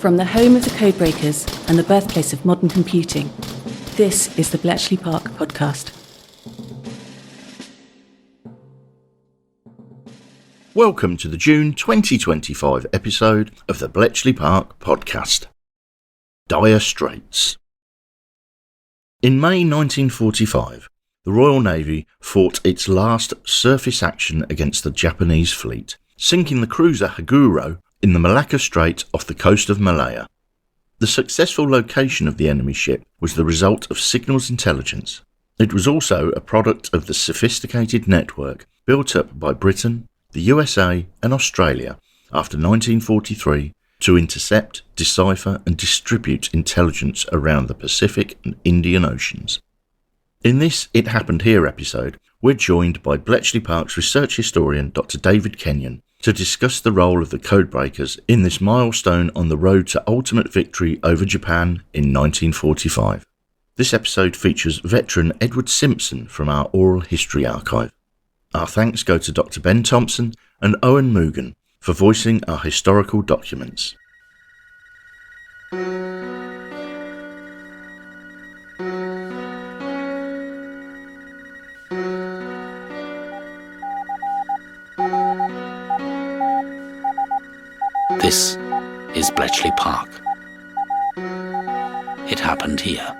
From the home of the Codebreakers and the birthplace of modern computing, this is the Bletchley Park podcast. Welcome to the June 2025 episode of the Bletchley Park podcast. Dire Straits. In May 1945, the Royal Navy fought its last surface action against the Japanese fleet, sinking the cruiser Haguro in the Mallaca Strait off the coast of Malaya. The successful location of the enemy ship was the result of signals intelligence. It was also a product of the sophisticated network built up by Britain, the USA and Australia after 1943 to intercept, decipher and distribute intelligence around the Pacific and Indian Oceans. In this It Happened Here episode, we're joined by Bletchley Park's research historian Dr. David Kenyon to discuss the role of the Codebreakers in this milestone on the road to ultimate victory over Japan in 1945. This episode features Veteran Edward Simpson from our oral history archive. Our thanks go to Dr. Ben Thompson and Owen Moogan for voicing our historical documents. This is Bletchley Park. It happened here.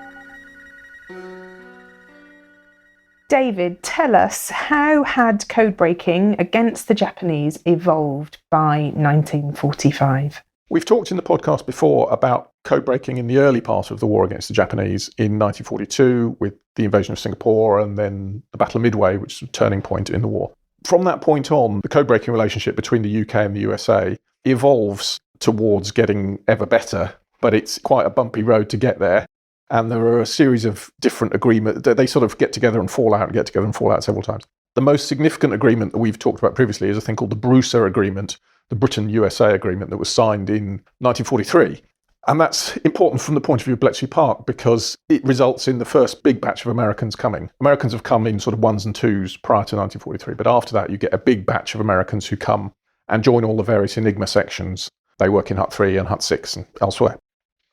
David, tell us, how had code breaking against the Japanese evolved by 1945? We've talked in the podcast before about code breaking in the early part of the war against the Japanese in 1942 with the invasion of Singapore and then the Battle of Midway, which was a turning point in the war. From that point on, the code breaking relationship between the UK and the USA evolves towards getting ever better, but it's quite a bumpy road to get there. And there are a series of different agreements. They sort of get together and fall out several times. The most significant agreement that we've talked about previously is a thing called the Brucer Agreement, the Britain-USA agreement that was signed in 1943. And that's important from the point of view of Bletchley Park because it results in the first big batch of Americans coming. Americans have come in sort of ones and twos prior to 1943, but after that you get a big batch of Americans who come and join all the various Enigma sections. They work in Hut 3 and Hut 6 and elsewhere.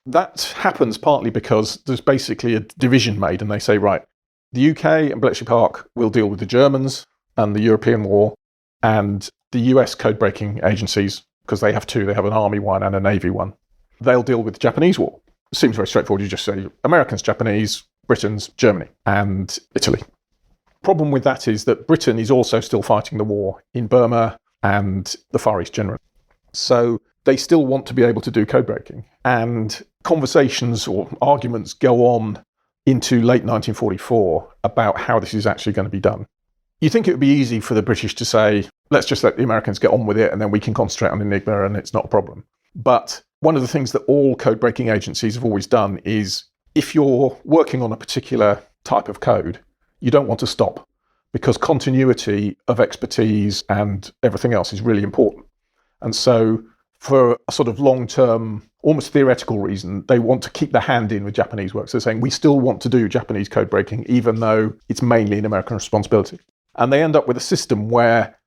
That happens partly because there's basically a division made and they say, right, the UK and Bletchley Park will deal with the Germans and the European war, and the US code-breaking agencies, because they have two, they have an army one and a navy one, they'll deal with the Japanese war. It seems very straightforward. You just say Americans, Japanese, Britons, Germany and Italy. Problem with that is that Britain is also still fighting the war in Burma and the Far East generally. So they still want to be able to do code breaking. And conversations or arguments go on into late 1944 about how this is actually going to be done. You think it would be easy for the British to say, let's just let the Americans get on with it and then we can concentrate on Enigma and it's not a problem. But one of the things that all code breaking agencies have always done is if you're working on a particular type of code, you don't want to stop because continuity of expertise and everything else is really important. And so for a sort of long-term, almost theoretical reason, they want to keep their hand in with Japanese work. So they're saying, we still want to do Japanese code breaking, even though it's mainly an American responsibility. And they end up with a system where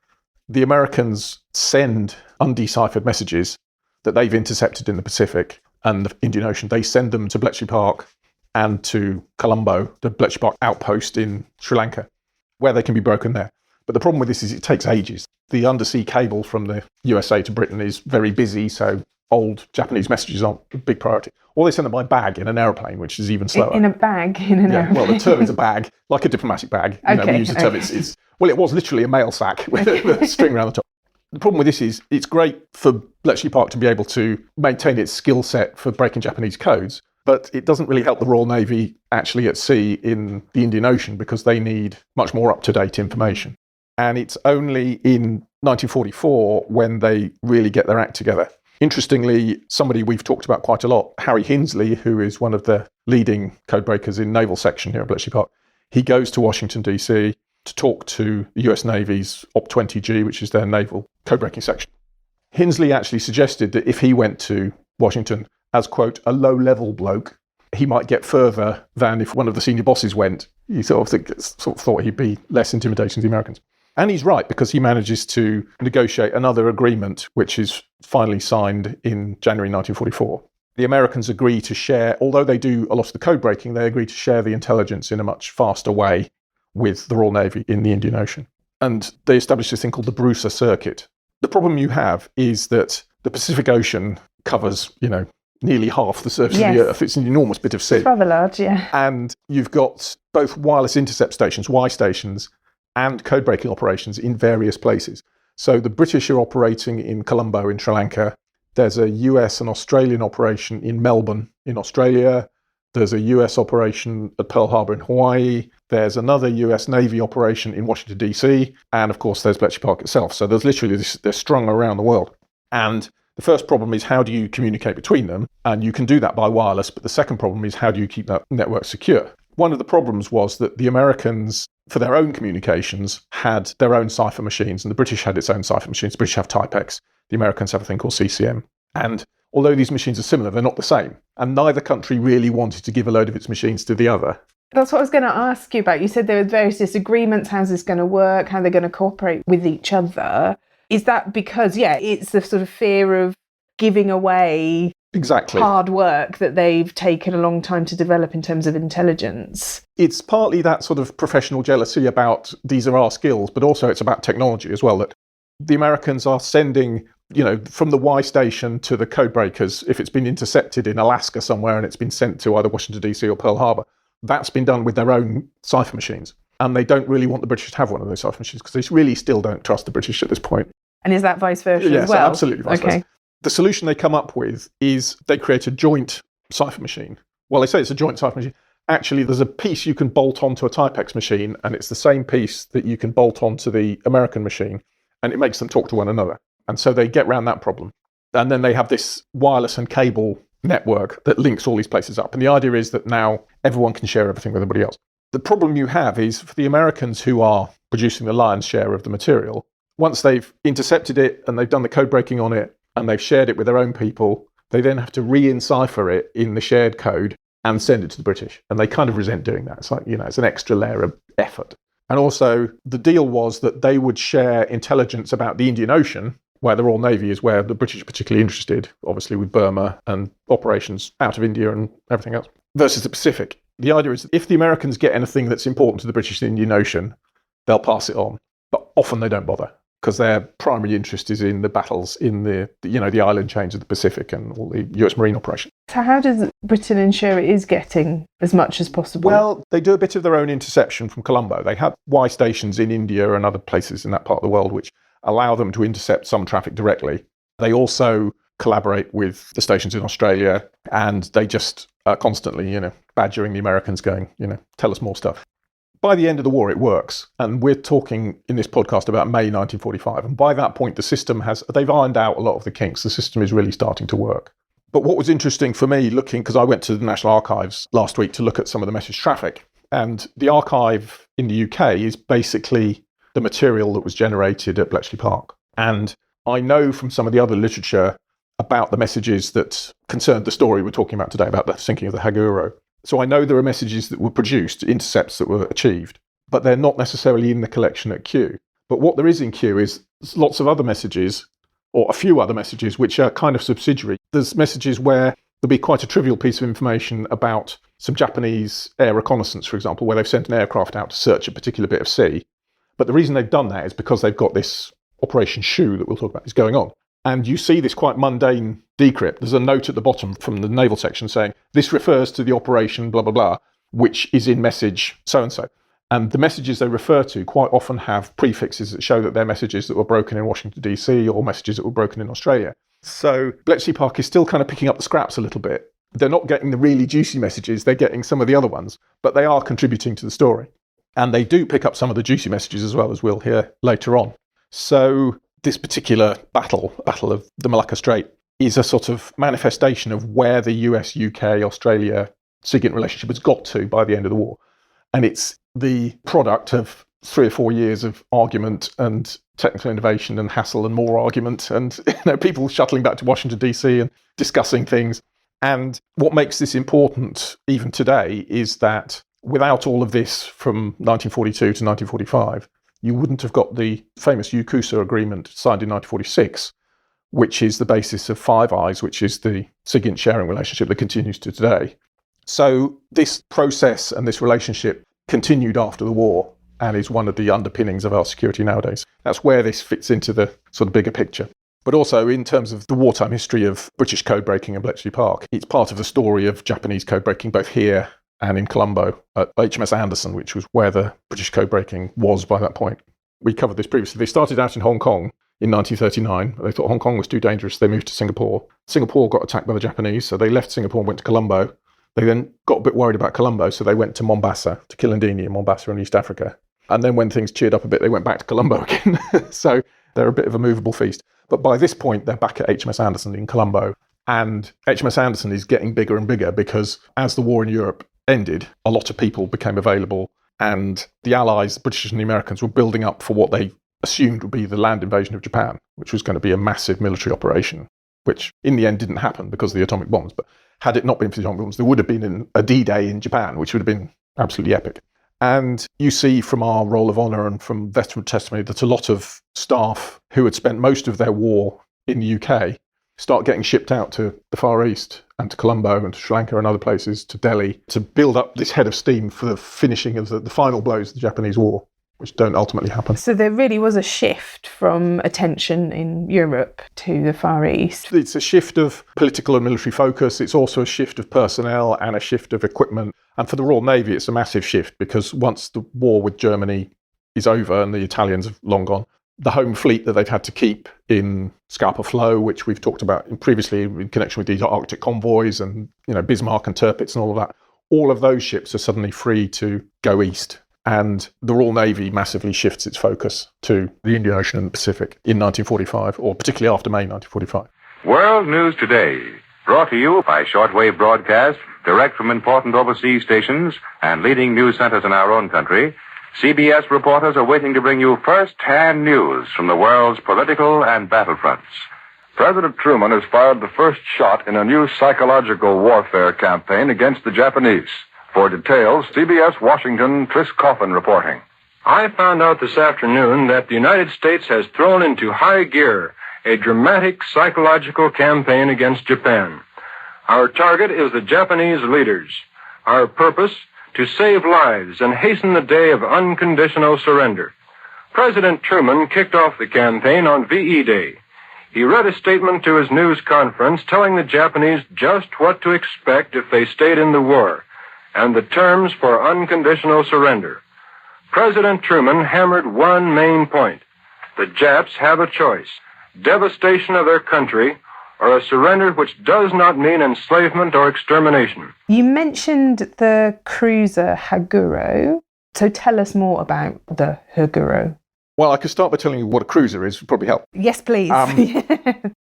the Americans send undeciphered messages that they've intercepted in the Pacific and the Indian Ocean. They send them to Bletchley Park and to Colombo, the Bletchley Park outpost in Sri Lanka, where they can be broken there. But the problem with this is it takes ages. The undersea cable from the USA to Britain is very busy, so old Japanese messages aren't a big priority. Or they send them by bag in an aeroplane, which is even slower. In a bag in an aeroplane? Well, the term is a bag, like a diplomatic bag. We use the term, it was literally a mail sack with a string around the top. The problem with this is it's great for Bletchley Park to be able to maintain its skill set for breaking Japanese codes, but it doesn't really help the Royal Navy actually at sea in the Indian Ocean because they need much more up-to-date information. And it's only in 1944 when they really get their act together. Interestingly, somebody we've talked about quite a lot, Harry Hinsley, who is one of the leading codebreakers in naval section here at Bletchley Park, he goes to Washington, D.C. to talk to the US Navy's Op 20G, which is their naval codebreaking section. Hinsley actually suggested that if he went to Washington as, quote, a low-level bloke, he might get further than if one of the senior bosses went. He sort of thought he'd be less intimidating to the Americans. And he's right, because he manages to negotiate another agreement, which is finally signed in January 1944. the Americans agree to share, although they do a lot of the code breaking, they agree to share the intelligence in a much faster way with the Royal Navy in the Indian Ocean. And they established this thing called the Brucer Circuit. The problem you have is that the Pacific Ocean covers, nearly half the surface of the Earth. It's an enormous bit of sea. It's rather large, yeah. And you've got both wireless intercept stations, Y stations, and code breaking operations in various places. So the British are operating in Colombo in Sri Lanka. There's a US and Australian operation in Melbourne in Australia. There's a US operation at Pearl Harbor in Hawaii. There's another US Navy operation in Washington, D.C. And of course, there's Bletchley Park itself. So there's literally they're strung around the world. And the first problem is, how do you communicate between them? And you can do that by wireless. But the second problem is, how do you keep that network secure? One of the problems was that the Americans, for their own communications, had their own cipher machines, and the British had its own cipher machines. The British have Type-X. The Americans have a thing called CCM. And although these machines are similar, they're not the same. And neither country really wanted to give a load of its machines to the other. That's what I was going to ask you about. You said there were various disagreements. How's this going to work? How they're going to cooperate with each other? Is that because, it's the sort of fear of giving away exactly hard work that they've taken a long time to develop in terms of intelligence? It's partly that sort of professional jealousy about these are our skills, but also it's about technology as well, that the Americans are sending, from the Y station to the Codebreakers, if it's been intercepted in Alaska somewhere and it's been sent to either Washington, D.C. or Pearl Harbor, that's been done with their own cipher machines. And they don't really want the British to have one of those cipher machines because they really still don't trust the British at this point. And is that vice versa yes, as well? Absolutely vice versa. The solution they come up with is they create a joint cipher machine. Well, they say it's a joint cipher machine. Actually, there's a piece you can bolt onto a Type-X machine, and it's the same piece that you can bolt onto the American machine, and it makes them talk to one another. And so they get around that problem. And then they have this wireless and cable network that links all these places up. And the idea is that now everyone can share everything with everybody else. The problem you have is for the Americans, who are producing the lion's share of the material, once they've intercepted it and they've done the code breaking on it and they've shared it with their own people, they then have to re-encipher it in the shared code and send it to the British. And they kind of resent doing that. It's like, it's an extra layer of effort. And also the deal was that they would share intelligence about the Indian Ocean, where the Royal Navy is where the British are particularly interested, obviously with Burma and operations out of India and everything else, versus the Pacific. The idea is that if the Americans get anything that's important to the British Indian Ocean, they'll pass it on. But often they don't bother, because their primary interest is in the battles in the island chains of the Pacific and all the US Marine operations. So how does Britain ensure it is getting as much as possible? Well, they do a bit of their own interception from Colombo. They have Y stations in India and other places in that part of the world which allow them to intercept some traffic directly. They also collaborate with the stations in Australia, and they just are constantly, badgering the Americans going, tell us more stuff. By the end of the war, it works. And we're talking in this podcast about May 1945. And by that point, the system they've ironed out a lot of the kinks. The system is really starting to work. But what was interesting for me because I went to the National Archives last week to look at some of the message traffic. And the archive in the UK is basically the material that was generated at Bletchley Park. And I know from some of the other literature about the messages that concerned the story we're talking about today, about the sinking of the Haguro. So I know there are messages that were produced, intercepts that were achieved, but they're not necessarily in the collection at Kew. But what there is in Kew is lots of other messages, or a few other messages, which are kind of subsidiary. There's messages where there'll be quite a trivial piece of information about some Japanese air reconnaissance, for example, where they've sent an aircraft out to search a particular bit of sea. But the reason they've done that is because they've got this Operation Shoe that we'll talk about is going on. And you see this quite mundane decrypt. There's a note at the bottom from the naval section saying, this refers to the operation blah, blah, blah, which is in message so-and-so. And the messages they refer to quite often have prefixes that show that they're messages that were broken in Washington, D.C. or messages that were broken in Australia. So Bletchley Park is still kind of picking up the scraps a little bit. They're not getting the really juicy messages. They're getting some of the other ones, but they are contributing to the story. And they do pick up some of the juicy messages as well, as we'll hear later on. So this particular battle of the Mallaca Strait, is a sort of manifestation of where the US, UK, Australia SIGINT relationship has got to by the end of the war. And it's the product of 3 or 4 years of argument and technical innovation and hassle and more argument and people shuttling back to Washington, D.C. and discussing things. And what makes this important even today is that without all of this from 1942 to 1945, you wouldn't have got the famous Yukusa Agreement signed in 1946, which is the basis of Five Eyes, which is the SIGINT sharing relationship that continues to today. So this process and this relationship continued after the war and is one of the underpinnings of our security nowadays. That's where this fits into the sort of bigger picture. But also in terms of the wartime history of British code breaking in Bletchley Park, it's part of the story of Japanese code breaking both here and in Colombo at HMS Anderson, which was where the British code breaking was by that point. We covered this previously. They started out in Hong Kong in 1939. They thought Hong Kong was too dangerous. They moved to Singapore. Singapore got attacked by the Japanese, so they left Singapore and went to Colombo. They then got a bit worried about Colombo, so they went to Mombasa, to Kilindini in Mombasa in East Africa. And then when things cheered up a bit, they went back to Colombo again. So they're a bit of a movable feast. But by this point, they're back at HMS Anderson in Colombo. And HMS Anderson is getting bigger and bigger because as the war in Europe ended, a lot of people became available. And the Allies, the British and the Americans, were building up for what they assumed would be the land invasion of Japan, which was going to be a massive military operation, which in the end didn't happen because of the atomic bombs. But had it not been for the atomic bombs, there would have been a D-Day in Japan, which would have been absolutely epic. And you see from our roll of honour and from veteran testimony that a lot of staff who had spent most of their war in the UK start getting shipped out to the Far East and to Colombo and to Sri Lanka and other places, to Delhi, to build up this head of steam for the finishing of the final blows of the Japanese war, which don't ultimately happen. So there really was a shift from attention in Europe to the Far East. It's a shift of political and military focus. It's also a shift of personnel and a shift of equipment. And for the Royal Navy, it's a massive shift because once the war with Germany is over and the Italians have long gone, the home fleet that they've had to keep in Scapa Flow, which we've talked about previously in connection with these Arctic convoys and, Bismarck and Tirpitz and all of that, all of those ships are suddenly free to go east. And the Royal Navy massively shifts its focus to the Indian Ocean and the Pacific in 1945, or particularly after May 1945. World News Today, brought to you by shortwave broadcast, direct from important overseas stations and leading news centers in our own country. CBS reporters are waiting to bring you first-hand news from the world's political and battlefronts. President Truman has fired the first shot in a new psychological warfare campaign against the Japanese. For details, CBS Washington, Tris Coffin reporting. I found out this afternoon that the United States has thrown into high gear a dramatic psychological campaign against Japan. Our target is the Japanese leaders. Our purpose, to save lives and hasten the day of unconditional surrender. President Truman kicked off the campaign on VE Day. He read a statement to his news conference telling the Japanese just what to expect if they stayed in the war, and the terms for unconditional surrender. President Truman hammered one main point. The Japs have a choice: devastation of their country or a surrender which does not mean enslavement or extermination. You mentioned the cruiser Haguro. So tell us more about the Haguro. Well, I could start by telling you what a cruiser is, would probably help. Yes, please.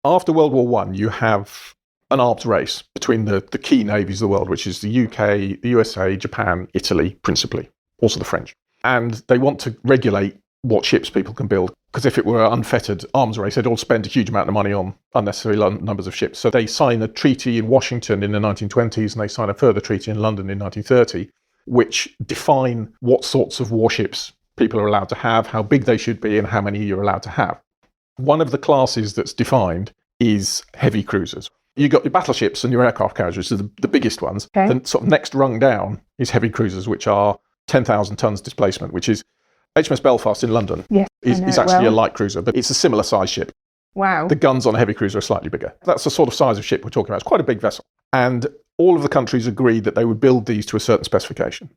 After World War I, you have an arms race between the key navies of the world, which is the UK, the USA, Japan, Italy, principally, also the French. And they want to regulate what ships people can build, because if it were an unfettered arms race, they'd all spend a huge amount of money on unnecessary numbers of ships. So they sign a treaty in Washington in the 1920s, and they sign a further treaty in London in 1930, which define what sorts of warships people are allowed to have, how big they should be, and how many you're allowed to have. One of the classes that's defined is heavy cruisers. You've got your battleships and your aircraft carriers, which are the biggest ones. Okay. Then sort of next rung down is heavy cruisers, which are 10,000 tons displacement, which is HMS Belfast in London. Yes, is actually a light cruiser, but it's a similar size ship. Wow. The guns on a heavy cruiser are slightly bigger. That's the sort of size of ship we're talking about. It's quite a big vessel. And all of the countries agreed that they would build these to a certain specification.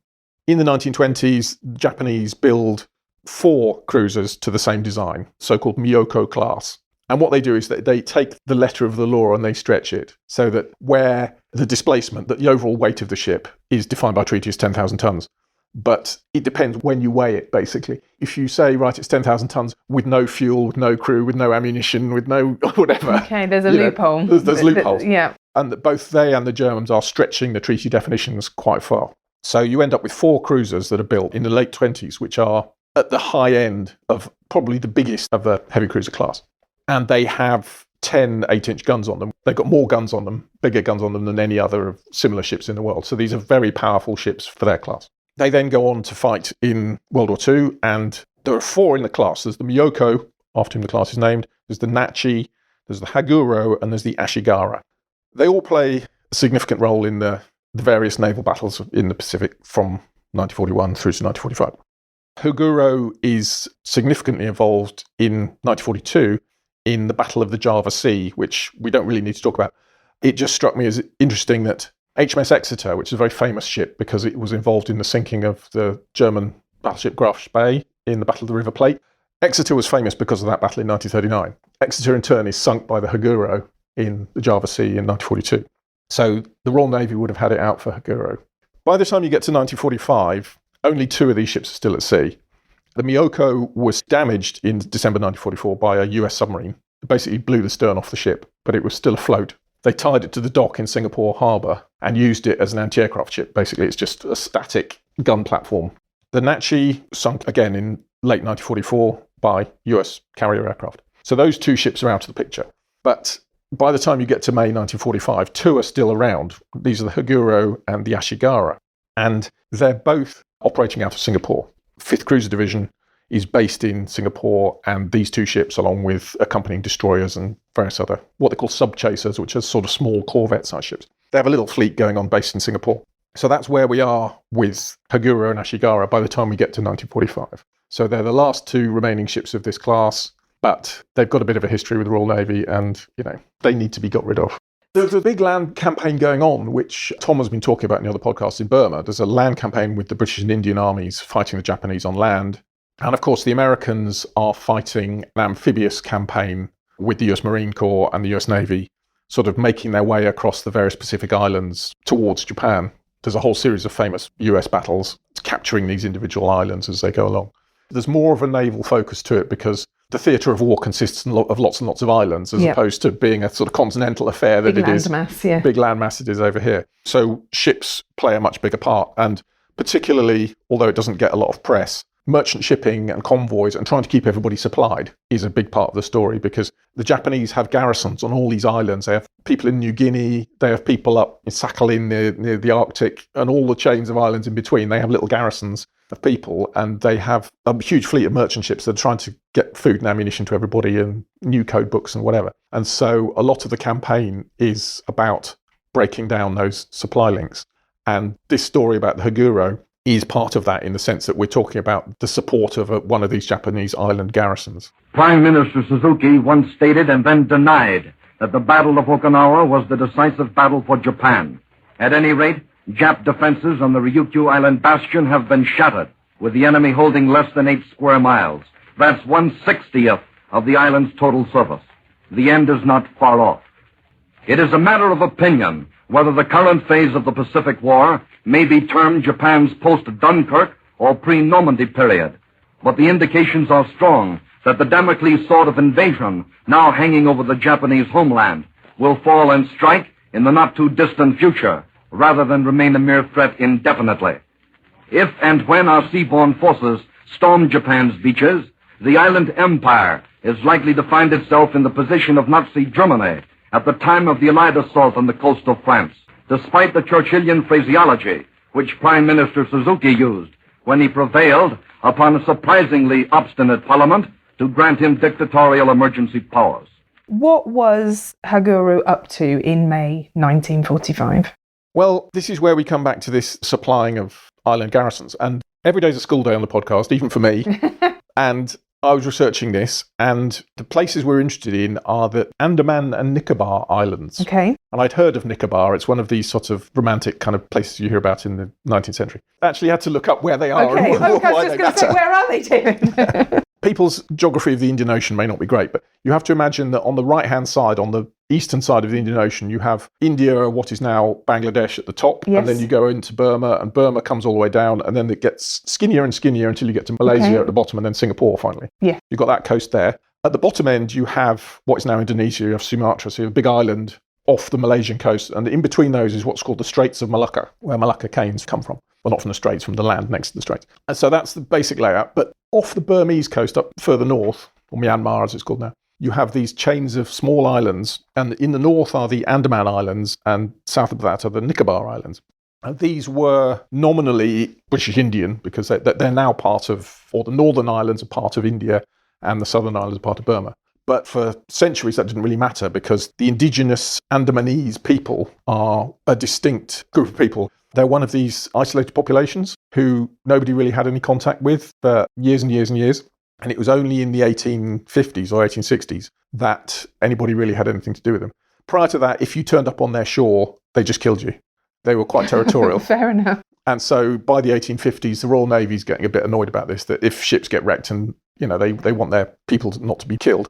In the 1920s, the Japanese build 4 cruisers to the same design, so-called Myoko class. And what they do is that they take the letter of the law and they stretch it so that where the displacement, that the overall weight of the ship is defined by treaty as 10,000 tons. But it depends when you weigh it, basically. If you say, right, it's 10,000 tons with no fuel, with no crew, with no ammunition, with no whatever. Okay, there's a loophole. There's loopholes. Yeah. And that both they and the Germans are stretching the treaty definitions quite far. So you end up with 4 cruisers that are built in the late 20s, which are at the high end of probably the biggest of the heavy cruiser class. And they have 10 8-inch guns on them. They've got more guns on them, bigger guns on them than any other of similar ships in the world. So these are very powerful ships for their class. They then go on to fight in World War II, and there are 4 in the class. There's the Myoko, after whom the class is named. There's the Nachi, there's the Haguro, and there's the Ashigara. They all play a significant role in the various naval battles in the Pacific from 1941 through to 1945. Haguro is significantly involved in 1942 in the Battle of the Java Sea, which we don't really need to talk about. It just struck me as interesting that HMS Exeter, which is a very famous ship because it was involved in the sinking of the German battleship Graf Spee in the Battle of the River Plate. Exeter was famous because of that battle in 1939. Exeter, in turn, is sunk by the Haguro in the Java Sea in 1942. So the Royal Navy would have had it out for Haguro. By the time you get to 1945, only 2 of these ships are still at sea. The Miyoko was damaged in December 1944 by a US submarine. It basically blew the stern off the ship, but it was still afloat. They tied it to the dock in Singapore Harbour and used it as an anti-aircraft ship. Basically, it's just a static gun platform. The Nachi sunk again in late 1944 by US carrier aircraft. So those 2 ships are out of the picture. But by the time you get to May 1945, 2 are still around. These are the Haguro and the Ashigara. And they're both operating out of Singapore. 5th Cruiser Division is based in Singapore, and these 2 ships, along with accompanying destroyers and various other, what they call sub-chasers, which are sort of small corvette-sized ships. They have a little fleet going on based in Singapore. So that's where we are with Haguro and Ashigara by the time we get to 1945. So they're the last 2 remaining ships of this class, but they've got a bit of a history with the Royal Navy, and, they need to be got rid of. There's a big land campaign going on, which Tom has been talking about in the other podcasts in Burma. There's a land campaign with the British and Indian armies fighting the Japanese on land. And of course, the Americans are fighting an amphibious campaign with the US Marine Corps and the US Navy, sort of making their way across the various Pacific islands towards Japan. There's a whole series of famous US battles capturing these individual islands as they go along. There's more of a naval focus to it because the theatre of war consists of lots and lots of islands as opposed to being a sort of continental affair that it is. Big landmass it is over here. So ships play a much bigger part. And particularly, although it doesn't get a lot of press, merchant shipping and convoys and trying to keep everybody supplied is a big part of the story because the Japanese have garrisons on all these islands. They have people in New Guinea, they have people up in Sakhalin near the Arctic, and all the chains of islands in between. They have little garrisons of people, and they have a huge fleet of merchant ships that are trying to get food and ammunition to everybody and new code books and whatever. And so a lot of the campaign is about breaking down those supply links. And this story about the Haguro is part of that in the sense that we're talking about the support of one of these Japanese island garrisons. Prime Minister Suzuki once stated and then denied that the Battle of Okinawa was the decisive battle for Japan. At any rate, Jap defenses on the Ryukyu Island bastion have been shattered, with the enemy holding less than 8 square miles. That's 1/60th of the island's total surface. The end is not far off. It is a matter of opinion whether the current phase of the Pacific War may be termed Japan's post-Dunkirk or pre-Normandy period. But the indications are strong that the Damocles sword of invasion now hanging over the Japanese homeland will fall and strike in the not-too-distant future, rather than remain a mere threat indefinitely. If and when our seaborne forces storm Japan's beaches, the island empire is likely to find itself in the position of Nazi Germany at the time of the Allied assault on the coast of France, despite the Churchillian phraseology which Prime Minister Suzuki used when he prevailed upon a surprisingly obstinate parliament to grant him dictatorial emergency powers. What was Haguro up to in May 1945? Well, this is where we come back to this supplying of island garrisons. And every day's a school day on the podcast, even for me. And I was researching this, and the places we're interested in are the Andaman and Nicobar Islands. Okay. And I'd heard of Nicobar. It's one of these sort of romantic kind of places you hear about in the 19th century. I actually had to look up where they are Okay. and I was why just they going to say, matter. where are they doing? People's geography of the Indian Ocean may not be great, but you have to imagine that on the right-hand side, on the eastern side of the Indian Ocean, you have India, what is now Bangladesh, at the top, Yes. and then you go into Burma, and Burma comes all the way down, and then it gets skinnier and skinnier until you get to Malaysia at the bottom, and then Singapore finally. Yeah. You've got that coast there. At the bottom end, you have what is now Indonesia, you have Sumatra, so you have a big island off the Malaysian coast, and in between those is what's called the Straits of Malacca, where Malacca canes come from. Well, not from the Straits, from the land next to the Straits. And so that's the basic layout. But off the Burmese coast, up further north, or Myanmar as it's called now, you have these chains of small islands. And in the north are the Andaman Islands, and south of that are the Nicobar Islands. And these were nominally British Indian, because they're now part of, or the northern islands are part of India, and the southern islands are part of Burma. But for centuries, that didn't really matter because the indigenous Andamanese people are a distinct group of people. They're one of these isolated populations who nobody really had any contact with for years and years and years. And it was only in the 1850s or 1860s that anybody really had anything to do with them. Prior to that, if you turned up on their shore, they just killed you. They were quite territorial. Fair enough. And so by the 1850s, the Royal Navy's getting a bit annoyed about this, that if ships get wrecked and, they want their people not to be killed.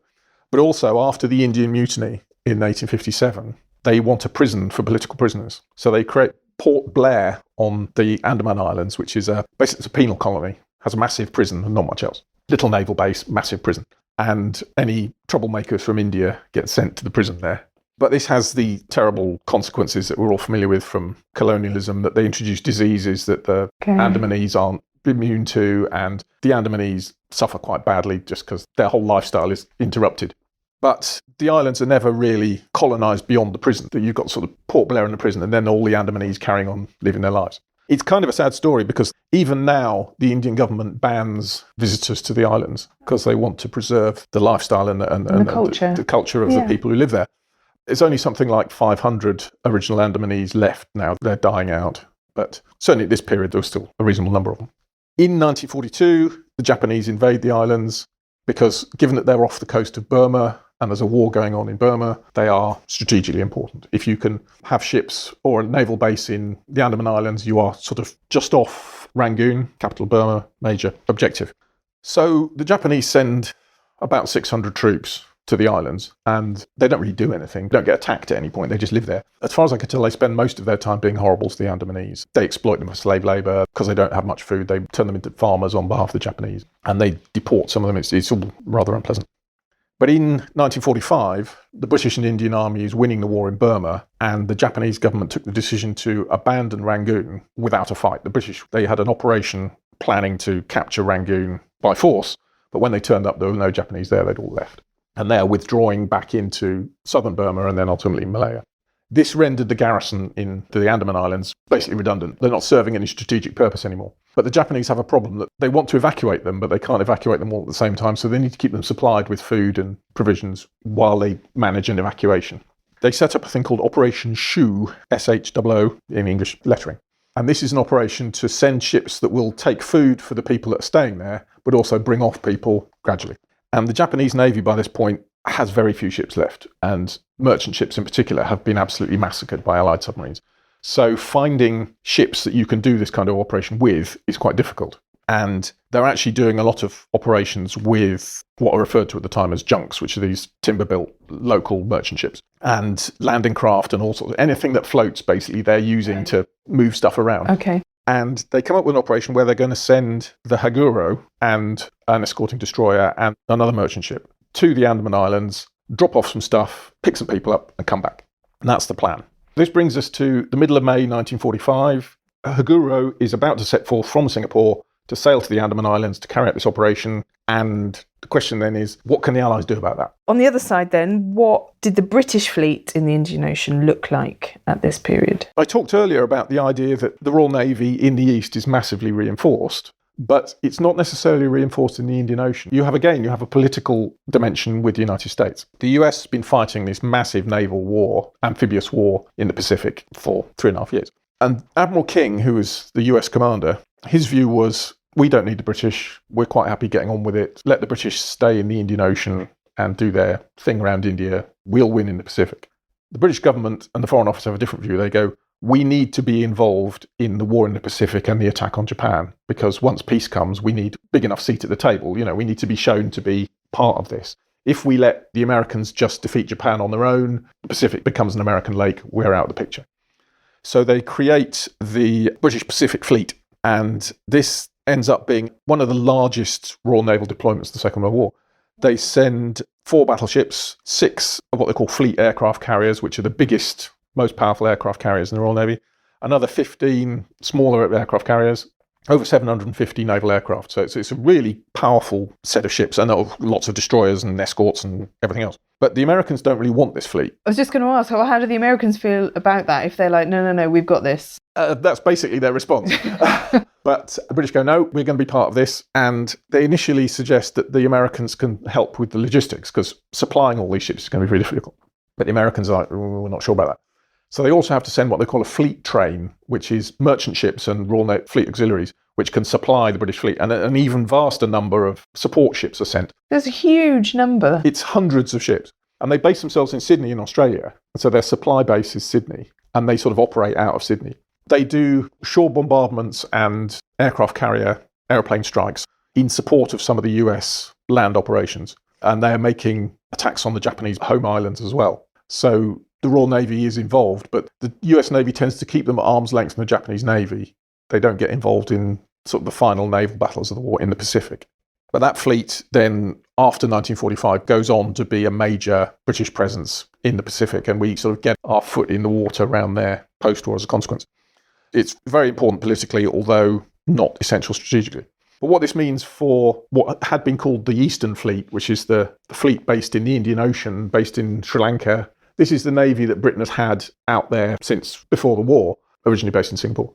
But also after the Indian Mutiny in 1857, they want a prison for political prisoners. So they create Port Blair on the Andaman Islands, which is basically it's a penal colony, has a massive prison and not much else. Little naval base, massive prison. And any troublemakers from India get sent to the prison there. But this has the terrible consequences that we're all familiar with from colonialism, that they introduce diseases that the Andamanese aren't immune to, and the Andamanese suffer quite badly just because their whole lifestyle is interrupted. But the islands are never really colonised beyond the prison. You've got sort of Port Blair in the prison and then all the Andamanese carrying on living their lives. It's kind of a sad story because even now the Indian government bans visitors to the islands because they want to preserve the lifestyle and the culture of the people who live there. There's only something like 500 original Andamanese left now. They're dying out. But certainly at this period, there was still a reasonable number of them. In 1942, the Japanese invade the islands because given that they're off the coast of Burma and there's a war going on in Burma, they are strategically important. If you can have ships or a naval base in the Andaman Islands, you are sort of just off Rangoon, capital Burma, major objective. So the Japanese send about 600 troops to the islands, and they don't really do anything. They don't get attacked at any point. They just live there. As far as I can tell, they spend most of their time being horrible to the Andamanese. They exploit them for slave labour because they don't have much food. They turn them into farmers on behalf of the Japanese, and they deport some of them. It's all rather unpleasant. But in 1945, the British and Indian Army is winning the war in Burma, and the Japanese government took the decision to abandon Rangoon without a fight. The British, they had an operation planning to capture Rangoon by force, but when they turned up, there were no Japanese there. They'd all left. And they're withdrawing back into southern Burma and then ultimately Malaya. This rendered the garrison in the Andaman Islands basically redundant. They're not serving any strategic purpose anymore. But the Japanese have a problem that they want to evacuate them, but they can't evacuate them all at the same time, so they need to keep them supplied with food and provisions while they manage an evacuation. They set up a thing called Operation SHOO, SHOO in English lettering. And this is an operation to send ships that will take food for the people that are staying there, but also bring off people gradually. And the Japanese Navy by this point has very few ships left, and merchant ships in particular have been absolutely massacred by Allied submarines. So finding ships that you can do this kind of operation with is quite difficult. And they're actually doing a lot of operations with what are referred to at the time as junks, which are these timber-built local merchant ships, and landing craft and all sorts of anything that floats, basically, they're using to move stuff around. Okay. And they come up with an operation where they're going to send the Haguro and an escorting destroyer and another merchant ship to the Andaman Islands, drop off some stuff, pick some people up, and come back. And that's the plan. This brings us to the middle of May 1945. Haguro is about to set forth from Singapore to sail to the Andaman Islands to carry out this operation. And the question then is, what can the Allies do about that? On the other side then, what did the British fleet in the Indian Ocean look like at this period? I talked earlier about the idea that the Royal Navy in the East is massively reinforced, but it's not necessarily reinforced in the Indian Ocean. You have a political dimension with the United States. The US has been fighting this massive naval war, amphibious war in the Pacific for 3.5 years. And Admiral King, who was the US commander, his view was, we don't need the British. We're quite happy getting on with it. Let the British stay in the Indian Ocean and do their thing around India. We'll win in the Pacific. The British government and the Foreign Office have a different view. They go, we need to be involved in the war in the Pacific and the attack on Japan, because once peace comes, we need a big enough seat at the table. We need to be shown to be part of this. If we let the Americans just defeat Japan on their own, the Pacific becomes an American lake. We're out of the picture. So they create the British Pacific Fleet, and this ends up being one of the largest Royal Naval deployments of the Second World War. They send 4 battleships, 6 of what they call fleet aircraft carriers, which are the biggest, most powerful aircraft carriers in the Royal Navy, another 15 smaller aircraft carriers, over 750 naval aircraft. So it's a really powerful set of ships, and lots of destroyers and escorts and everything else. But the Americans don't really want this fleet. I was just going to ask, how do the Americans feel about that if they're like, no, we've got this? That's basically their response. But the British go, no, we're going to be part of this. And they initially suggest that the Americans can help with the logistics because supplying all these ships is going to be really difficult. But the Americans are like, we're not sure about that. So they also have to send what they call a fleet train, which is merchant ships and Royal Navy fleet auxiliaries, which can supply the British fleet. And an even vaster number of support ships are sent. There's a huge number. It's hundreds of ships. And they base themselves in Sydney in Australia. And so their supply base is Sydney. And they sort of operate out of Sydney. They do shore bombardments and aircraft carrier aeroplane strikes in support of some of the US land operations. And they're making attacks on the Japanese home islands as well. So the Royal Navy is involved, but the US Navy tends to keep them at arm's length from the Japanese Navy. They don't get involved in sort of the final naval battles of the war in the Pacific. But that fleet then, after 1945, goes on to be a major British presence in the Pacific, and we sort of get our foot in the water around there post-war as a consequence. It's very important politically, although not essential strategically. But what this means for what had been called the Eastern Fleet, which is the fleet based in the Indian Ocean, based in Sri Lanka, this is the navy that Britain has had out there since before the war, originally based in Singapore.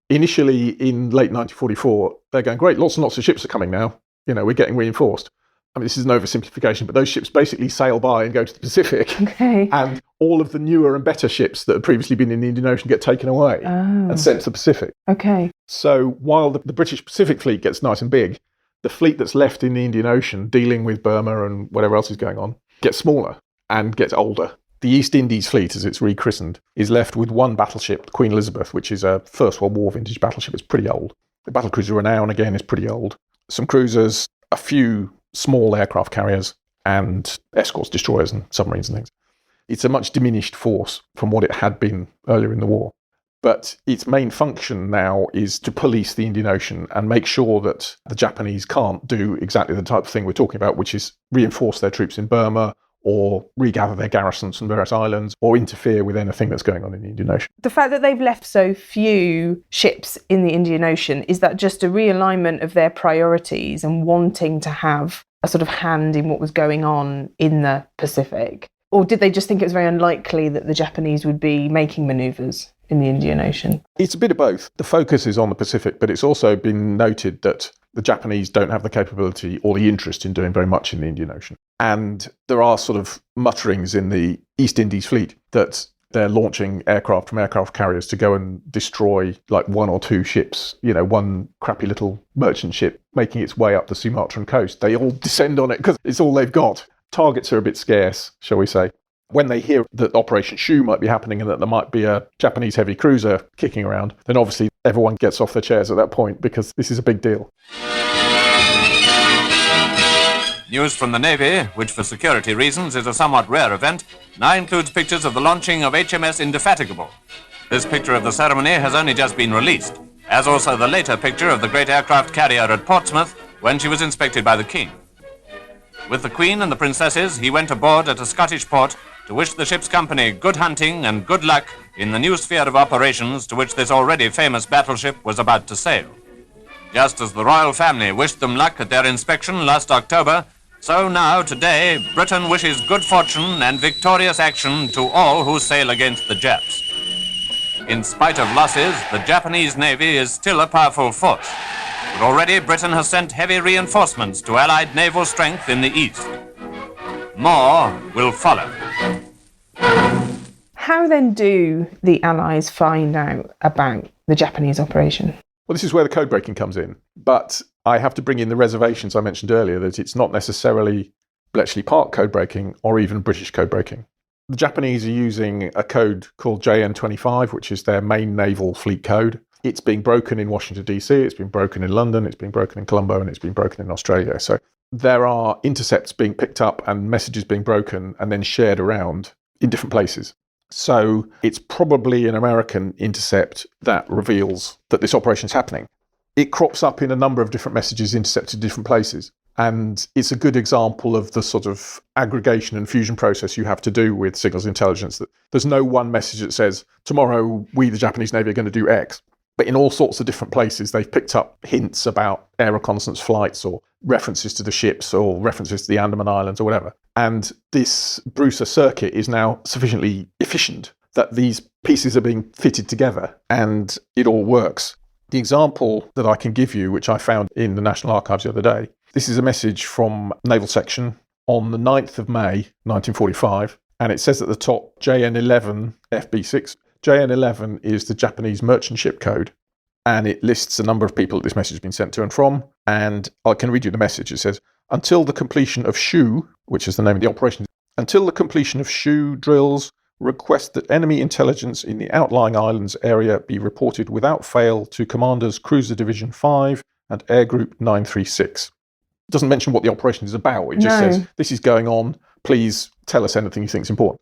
Initially, in late 1944, they're going, great, lots and lots of ships are coming now. We're getting reinforced. I mean, this is an oversimplification, but those ships basically sail by and go to the Pacific. Okay. And all of the newer and better ships that had previously been in the Indian Ocean get taken away and sent to the Pacific. Okay. So while the British Pacific fleet gets nice and big, the fleet that's left in the Indian Ocean dealing with Burma and whatever else is going on gets smaller and gets older. The East Indies fleet, as it's rechristened, is left with one battleship, the Queen Elizabeth, which is a First World War vintage battleship. It's pretty old. The battlecruiser Renown, again, is pretty old. Some cruisers, a few small aircraft carriers, and escorts, destroyers and submarines and things. It's a much diminished force from what it had been earlier in the war. But its main function now is to police the Indian Ocean and make sure that the Japanese can't do exactly the type of thing we're talking about, which is reinforce their troops in Burma or regather their garrisons from various islands or interfere with anything that's going on in the Indian Ocean. The fact that they've left so few ships in the Indian Ocean, is that just a realignment of their priorities and wanting to have a sort of hand in what was going on in the Pacific? Or did they just think it was very unlikely that the Japanese would be making manoeuvres in the Indian Ocean? It's a bit of both. The focus is on the Pacific, but it's also been noted that the Japanese don't have the capability or the interest in doing very much in the Indian Ocean. And there are sort of mutterings in the East Indies fleet that they're launching aircraft from aircraft carriers to go and destroy like one or two ships, one crappy little merchant ship making its way up the Sumatran coast. They all descend on it because it's all they've got. Targets are a bit scarce, shall we say. When they hear that Operation Shoe might be happening and that there might be a Japanese heavy cruiser kicking around, then obviously everyone gets off their chairs at that point because this is a big deal. News from the Navy, which for security reasons is a somewhat rare event, now includes pictures of the launching of HMS Indefatigable. This picture of the ceremony has only just been released, as also the later picture of the great aircraft carrier at Portsmouth when she was inspected by the King. With the Queen and the Princesses, he went aboard at a Scottish port to wish the ship's company good hunting and good luck in the new sphere of operations to which this already famous battleship was about to sail. Just as the royal family wished them luck at their inspection last October, so now, today, Britain wishes good fortune and victorious action to all who sail against the Japs. In spite of losses, the Japanese Navy is still a powerful force. But already Britain has sent heavy reinforcements to Allied naval strength in the east. More will follow. How then do the Allies find out about the Japanese operation? Well, this is where the code breaking comes in. But I have to bring in the reservations I mentioned earlier, that it's not necessarily Bletchley Park code breaking or even British code breaking. The Japanese are using a code called JN25, which is their main naval fleet code. It's being broken in Washington, D.C., it's been broken in London, it's been broken in Colombo, and it's been broken in Australia. So there are intercepts being picked up and messages being broken and then shared around in different places. So it's probably an American intercept that reveals that this operation is happening. It crops up in a number of different messages intercepted in different places. And it's a good example of the sort of aggregation and fusion process you have to do with signals intelligence. That there's no one message that says, tomorrow we, the Japanese Navy, are going to do X. But in all sorts of different places, they've picked up hints about air reconnaissance flights or references to the ships or references to the Andaman Islands or whatever. And this Brucer circuit is now sufficiently efficient that these pieces are being fitted together and it all works. The example that I can give you, which I found in the National Archives the other day, this is a message from Naval Section on the 9th of May, 1945, and it says at the top, JN11 FB6. JN11 is the Japanese merchant ship code, and it lists a number of people that this message has been sent to and from, and I can read you the message. It says, until the completion of SHU, which is the name of the operation, until the completion of SHU drills, request that enemy intelligence in the outlying islands area be reported without fail to Commanders Cruiser Division 5 and Air Group 936. It doesn't mention what the operation is about. It just says, this is going on. Please tell us anything you think is important.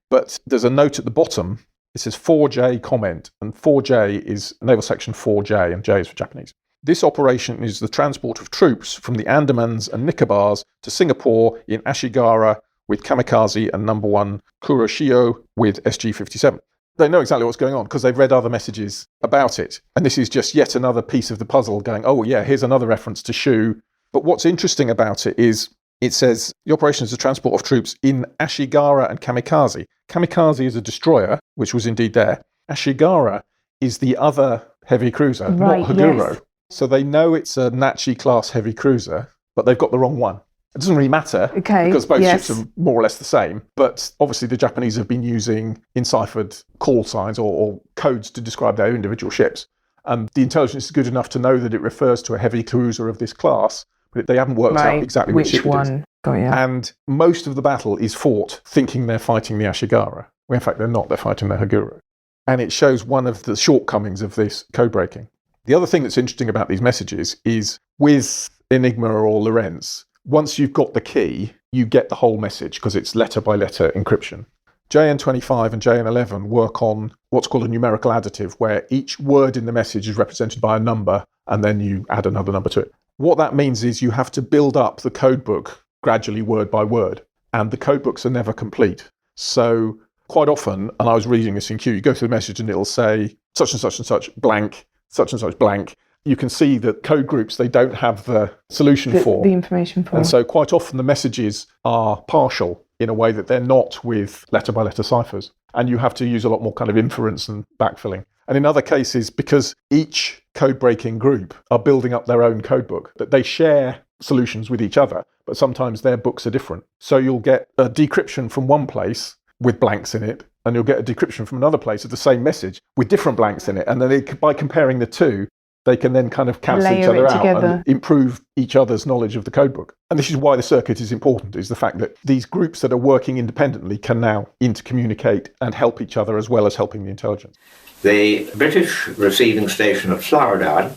But there's a note at the bottom. It says 4J comment, and 4J is Naval Section 4J, and J is for Japanese. This operation is the transport of troops from the Andamans and Nicobars to Singapore in Ashigara with Kamikaze and number 1 Kuroshio with SG-57. They know exactly what's going on because they've read other messages about it. And this is just yet another piece of the puzzle going, oh yeah, here's another reference to SHU. But what's interesting about it is it says the operation is the transport of troops in Ashigara and Kamikaze. Kamikaze is a destroyer, which was indeed there. Ashigara is the other heavy cruiser, not Haguro. Yes. So they know it's a Nachi-class heavy cruiser, but they've got the wrong one. It doesn't really matter because both ships are more or less the same. But obviously the Japanese have been using enciphered call signs or codes to describe their individual ships. And the intelligence is good enough to know that it refers to a heavy cruiser of this class, but they haven't worked out exactly which ship one. It is. Got you. And most of the battle is fought thinking they're fighting the Ashigara. When in fact they're not, they're fighting the Haguro. And it shows one of the shortcomings of this code breaking. The other thing that's interesting about these messages is with Enigma or Lorenz, once you've got the key, you get the whole message because it's letter by letter encryption. JN25 and JN11 work on what's called a numerical additive, where each word in the message is represented by a number and then you add another number to it. What that means is you have to build up the code book gradually word by word, and the code books are never complete. So quite often, and I was reading this in Q, you go through the message and it'll say such and such blank, such and such blank. You can see that code groups they don't have the solution for. The information for. And so quite often the messages are partial in a way that they're not with letter by letter ciphers. And you have to use a lot more kind of inference and backfilling. And in other cases, because each code breaking group are building up their own code book, that they share solutions with each other, but sometimes their books are different. So you'll get a decryption from one place with blanks in it, and you'll get a decryption from another place of the same message with different blanks in it. And then by comparing the two, they can then kind of cancel each other out and improve each other's knowledge of the codebook. And this is why the circuit is important, is the fact that these groups that are working independently can now intercommunicate and help each other as well as helping the intelligence. The British receiving station at Flowerdown,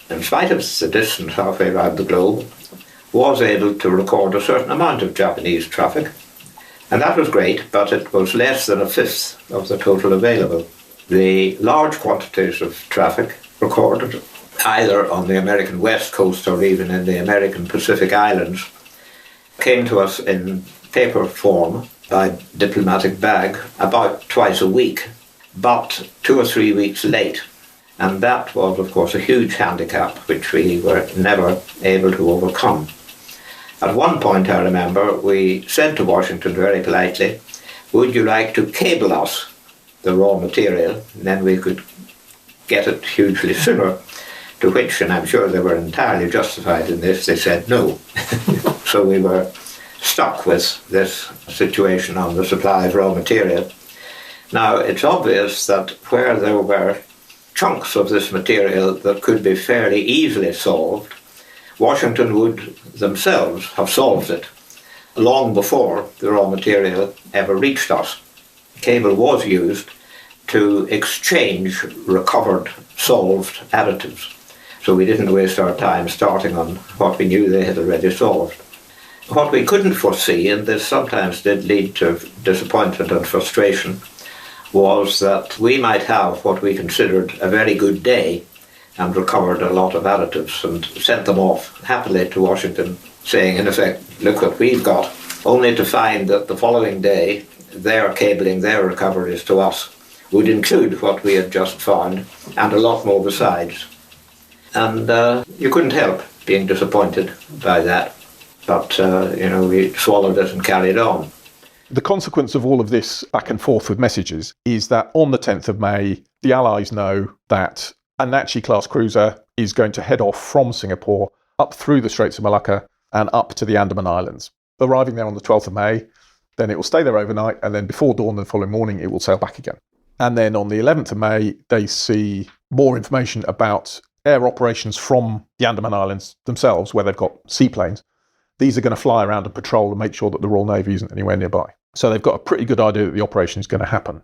in spite of the distance halfway around the globe, was able to record a certain amount of Japanese traffic. And that was great, but it was less than a fifth of the total available. The large quantities of traffic recorded either on the American West Coast or even in the American Pacific Islands came to us in paper form by diplomatic bag about twice a week, but 2 or 3 weeks late. And that was, of course, a huge handicap which we were never able to overcome. At one point, I remember, we said to Washington very politely, would you like to cable us the raw material, and then we could get it hugely sooner, to which, and I'm sure they were entirely justified in this, they said no. So we were stuck with this situation on the supply of raw material. Now, it's obvious that where there were chunks of this material that could be fairly easily solved, Washington would themselves have solved it long before the raw material ever reached us. Cable was used to exchange recovered, solved additives. So we didn't waste our time starting on what we knew they had already solved. What we couldn't foresee, and this sometimes did lead to disappointment and frustration, was that we might have what we considered a very good day and recovered a lot of additives and sent them off happily to Washington, saying, in effect, look what we've got, only to find that the following day their cabling, their recoveries to us would include what we had just found and a lot more besides. And you couldn't help being disappointed by that. But, we swallowed it and carried on. The consequence of all of this back and forth with messages is that on the 10th of May, the Allies know that a Nachi-class cruiser is going to head off from Singapore up through the Straits of Malacca and up to the Andaman Islands. Arriving there on the 12th of May, then it will stay there overnight, and then before dawn the following morning, it will sail back again. And then on the 11th of May, they see more information about air operations from the Andaman Islands themselves, where they've got seaplanes. These are going to fly around and patrol and make sure that the Royal Navy isn't anywhere nearby. So they've got a pretty good idea that the operation is going to happen.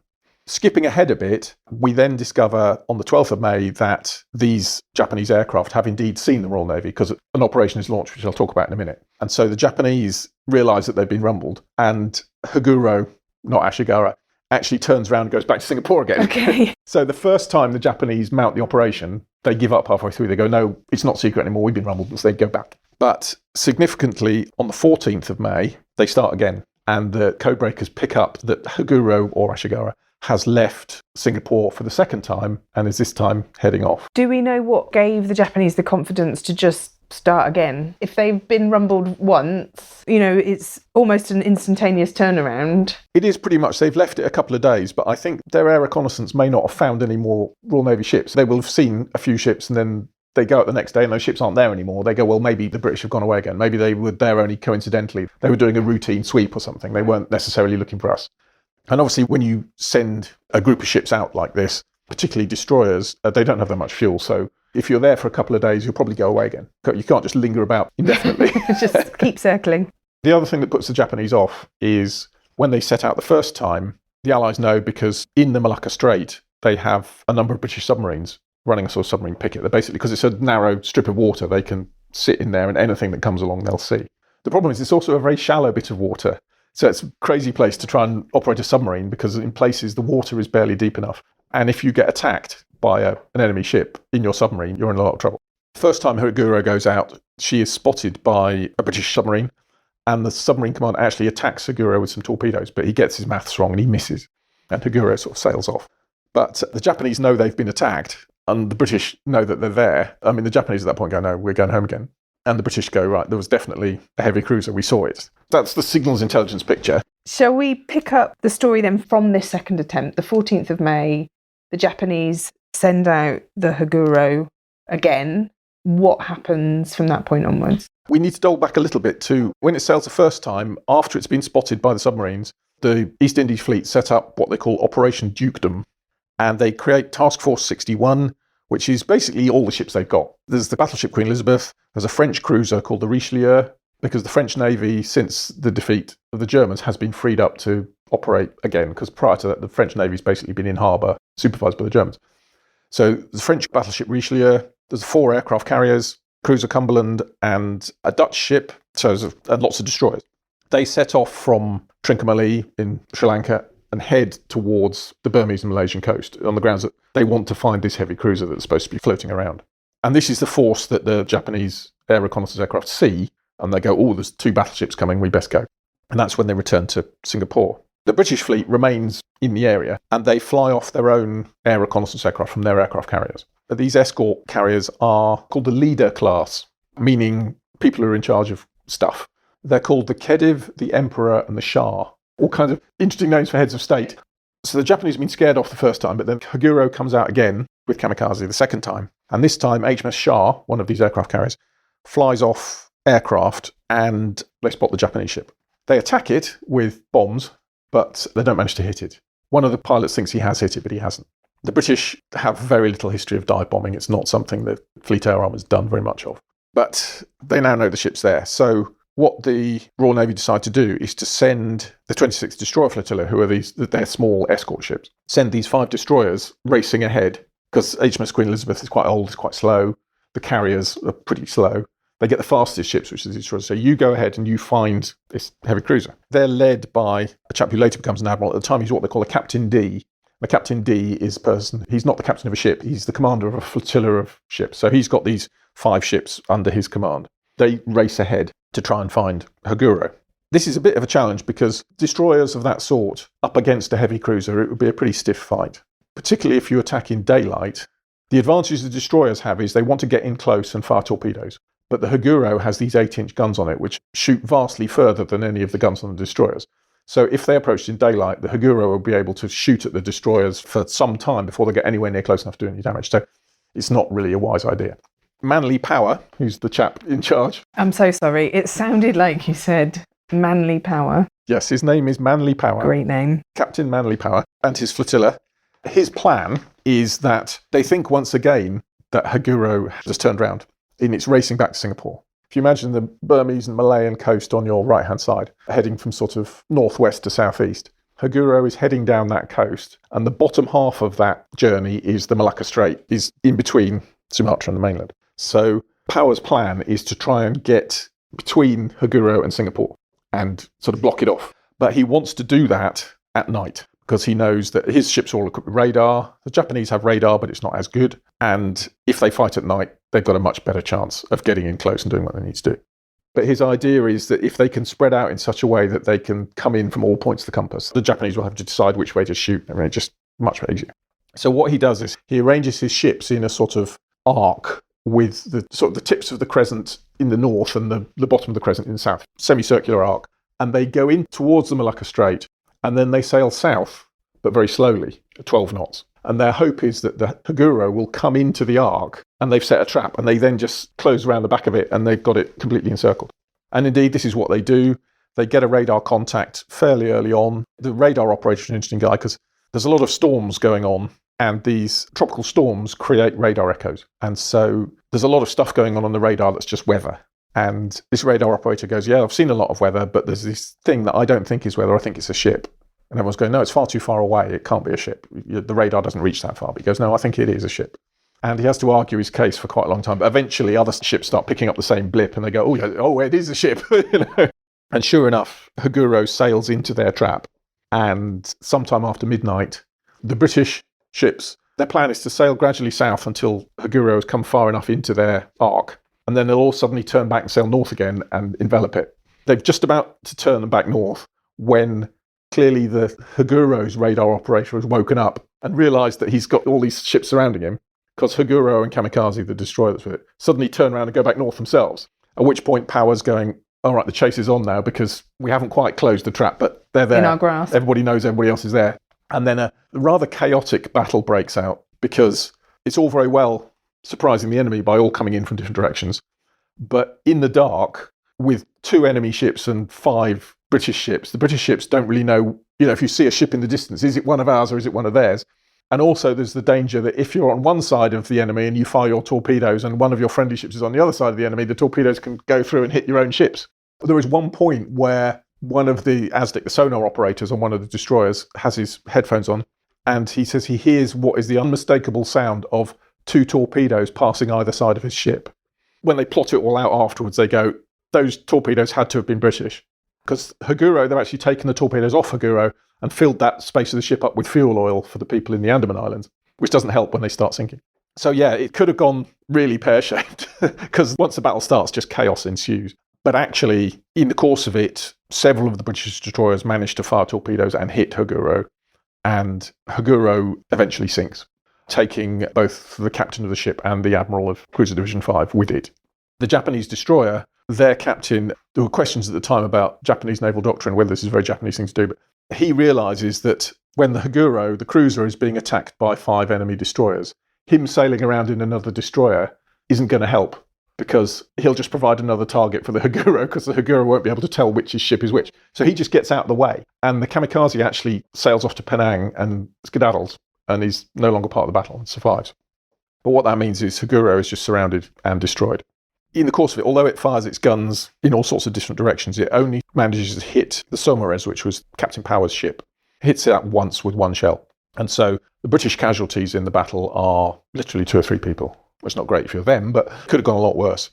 Skipping ahead a bit, we then discover on the 12th of May that these Japanese aircraft have indeed seen the Royal Navy, because an operation is launched, which I'll talk about in a minute. And so the Japanese realise that they've been rumbled, and Haguro, not Ashigara, actually turns around and goes back to Singapore again. Okay. So the first time the Japanese mount the operation, they give up halfway through. They go, no, it's not secret anymore, we've been rumbled, so they go back. But significantly, on the 14th of May, they start again, and the Codebreakers pick up that Haguro, or Ashigara, has left Singapore for the second time and is this time heading off. Do we know what gave the Japanese the confidence to just start again? If they've been rumbled once, it's almost an instantaneous turnaround. It is pretty much. They've left it a couple of days, but I think their air reconnaissance may not have found any more Royal Navy ships. They will have seen a few ships, and then they go out the next day and those ships aren't there anymore. They go, well, maybe the British have gone away again. Maybe they were there only coincidentally. They were doing a routine sweep or something. They weren't necessarily looking for us. And obviously, when you send a group of ships out like this, particularly destroyers, they don't have that much fuel. So if you're there for a couple of days, you'll probably go away again. You can't just linger about indefinitely. Just keep circling. The other thing that puts the Japanese off is when they set out the first time, the Allies know, because in the Mallaca Strait, they have a number of British submarines running a sort of submarine picket. They're basically, because it's a narrow strip of water, they can sit in there and anything that comes along, they'll see. The problem is it's also a very shallow bit of water. So it's a crazy place to try and operate a submarine, because in places the water is barely deep enough. And if you get attacked by an enemy ship in your submarine, you're in a lot of trouble. First time Haguro goes out, she is spotted by a British submarine, and the submarine commander actually attacks Haguro with some torpedoes, but he gets his maths wrong and he misses. And Haguro sort of sails off. But the Japanese know they've been attacked, and the British know that they're there. I mean, the Japanese at that point go, no, we're going home again. And the British go, right, there was definitely a heavy cruiser, we saw it. That's the signals intelligence picture. Shall we pick up the story then from this second attempt? The 14th of May, the Japanese send out the Haguro again. What happens from that point onwards? We need to dole back a little bit to when it sails the first time, after it's been spotted by the submarines, the East Indies fleet set up what they call Operation Dukedom, and they create Task Force 61, which is basically all the ships they've got. There's the battleship Queen Elizabeth, there's a French cruiser called the Richelieu, because the French Navy, since the defeat of the Germans, has been freed up to operate again, because prior to that, the French Navy's basically been in harbour, supervised by the Germans. So the French battleship Richelieu, there's 4 aircraft carriers, cruiser Cumberland, and a Dutch ship, and lots of destroyers. They set off from Trincomalee in Sri Lanka and head towards the Burmese and Malaysian coast on the grounds that they want to find this heavy cruiser that's supposed to be floating around. And this is the force that the Japanese air reconnaissance aircraft see, and they go, oh, there's 2 battleships coming, we best go. And that's when they return to Singapore. The British fleet remains in the area, and they fly off their own air reconnaissance aircraft from their aircraft carriers. These escort carriers are called the leader class, meaning people who are in charge of stuff. They're called the Khedive, the Emperor, and the Shah. All kinds of interesting names for heads of state. So the Japanese have been scared off the first time, but then Haguro comes out again with kamikaze the second time. And this time, HMS Shah, one of these aircraft carriers, flies off aircraft and they spot the Japanese ship. They attack it with bombs, but they don't manage to hit it. One of the pilots thinks he has hit it, but he hasn't. The British have very little history of dive bombing. It's not something that Fleet Air Arm has done very much of. But they now know the ship's there. So what the Royal Navy decide to do is to send the 26th Destroyer Flotilla, who are they're small escort ships, send these 5 destroyers racing ahead, because HMS Queen Elizabeth is quite old, it's quite slow. The carriers are pretty slow. They get the fastest ships, which is the destroyers. So you go ahead and you find this heavy cruiser. They're led by a chap who later becomes an admiral. At the time, he's what they call a Captain D. The Captain D is a person, he's not the captain of a ship, he's the commander of a flotilla of ships. So he's got these 5 ships under his command. They race ahead to try and find Haguro. This is a bit of a challenge because destroyers of that sort up against a heavy cruiser, it would be a pretty stiff fight. Particularly if you attack in daylight. The advantage the destroyers have is they want to get in close and fire torpedoes. But the Haguro has these 8-inch guns on it, which shoot vastly further than any of the guns on the destroyers. So if they approached in daylight, the Haguro will be able to shoot at the destroyers for some time before they get anywhere near close enough to do any damage. So it's not really a wise idea. Manly Power, who's the chap in charge. I'm so sorry. It sounded like you said Manly Power. Yes, his name is Manly Power. Great name. Captain Manly Power and his flotilla. His plan is that they think once again that Haguro has turned round in its racing back to Singapore. If you imagine the Burmese and Malayan coast on your right-hand side, heading from sort of northwest to southeast, Haguro is heading down that coast, and the bottom half of that journey is the Mallaca Strait, is in between Sumatra and the mainland. So Power's plan is to try and get between Haguro and Singapore and sort of block it off. But he wants to do that at night because he knows that his ships are all equipped with radar. The Japanese have radar, but it's not as good. And if they fight at night, they've got a much better chance of getting in close and doing what they need to do. But his idea is that if they can spread out in such a way that they can come in from all points of the compass, the Japanese will have to decide which way to shoot. I mean, it's just much easier. So what he does is he arranges his ships in a sort of arc with the sort of the tips of the crescent in the north and the bottom of the crescent in the south, semicircular arc. And they go in towards the Malacca Strait, and then they sail south, but very slowly, at 12 knots. And their hope is that the Haguro will come into the arc, and they've set a trap, and they then just close around the back of it, and they've got it completely encircled. And indeed, this is what they do. They get a radar contact fairly early on. The radar operator is an interesting guy, because there's a lot of storms going on, and these tropical storms create radar echoes. And so there's a lot of stuff going on the radar that's just weather. And this radar operator goes, yeah, I've seen a lot of weather, but there's this thing that I don't think is weather. I think it's a ship. And everyone's going, no, it's far too far away. It can't be a ship. The radar doesn't reach that far. But he goes, no, I think it is a ship. And he has to argue his case for quite a long time. But eventually other ships start picking up the same blip and they go, oh, it is a ship. And sure enough, Haguro sails into their trap. And sometime after midnight, the British ships, their plan is to sail gradually south until Haguro has come far enough into their arc. And then they'll all suddenly turn back and sail north again and envelop it. They're just about to turn them back north when clearly the Haguro's radar operator has woken up and realised that he's got all these ships surrounding him, because Haguro and Kamikaze, the destroyer that's with it, suddenly turn around and go back north themselves. At which point Power's going, all right, the chase is on now because we haven't quite closed the trap, but they're there. In our grasp. Everybody knows everybody else is there. And then a rather chaotic battle breaks out because it's all very well surprising the enemy by all coming in from different directions. But in the dark, with 2 enemy ships and 5 British ships, the British ships don't really know, if you see a ship in the distance, is it one of ours or is it one of theirs? And also there's the danger that if you're on one side of the enemy and you fire your torpedoes and one of your friendly ships is on the other side of the enemy, the torpedoes can go through and hit your own ships. There is one point where one of the ASDIC, the sonar operators on one of the destroyers, has his headphones on, and he says he hears what is the unmistakable sound of 2 torpedoes passing either side of his ship. When they plot it all out afterwards, they go, those torpedoes had to have been British. Because Haguro, they've actually taken the torpedoes off Haguro and filled that space of the ship up with fuel oil for the people in the Andaman Islands, which doesn't help when they start sinking. So yeah, it could have gone really pear-shaped, because once the battle starts, just chaos ensues. But actually, in the course of it, several of the British destroyers managed to fire torpedoes and hit Haguro, and Haguro eventually sinks, taking both the captain of the ship and the admiral of Cruiser Division 5 with it. The Japanese destroyer, their captain, there were questions at the time about Japanese naval doctrine, whether this is a very Japanese thing to do, but he realises that when the Haguro, the cruiser, is being attacked by 5 enemy destroyers, him sailing around in another destroyer isn't going to help, because he'll just provide another target for the Haguro, because the Haguro won't be able to tell which his ship is which. So he just gets out of the way. And the Kamikaze actually sails off to Penang and skedaddles, and he's no longer part of the battle and survives. But what that means is Haguro is just surrounded and destroyed. In the course of it, although it fires its guns in all sorts of different directions, it only manages to hit the Saumarez, which was Captain Power's ship. It hits it once with 1 shell. And so the British casualties in the battle are literally 2 or 3 people. It's not great if you're them, but could have gone a lot worse.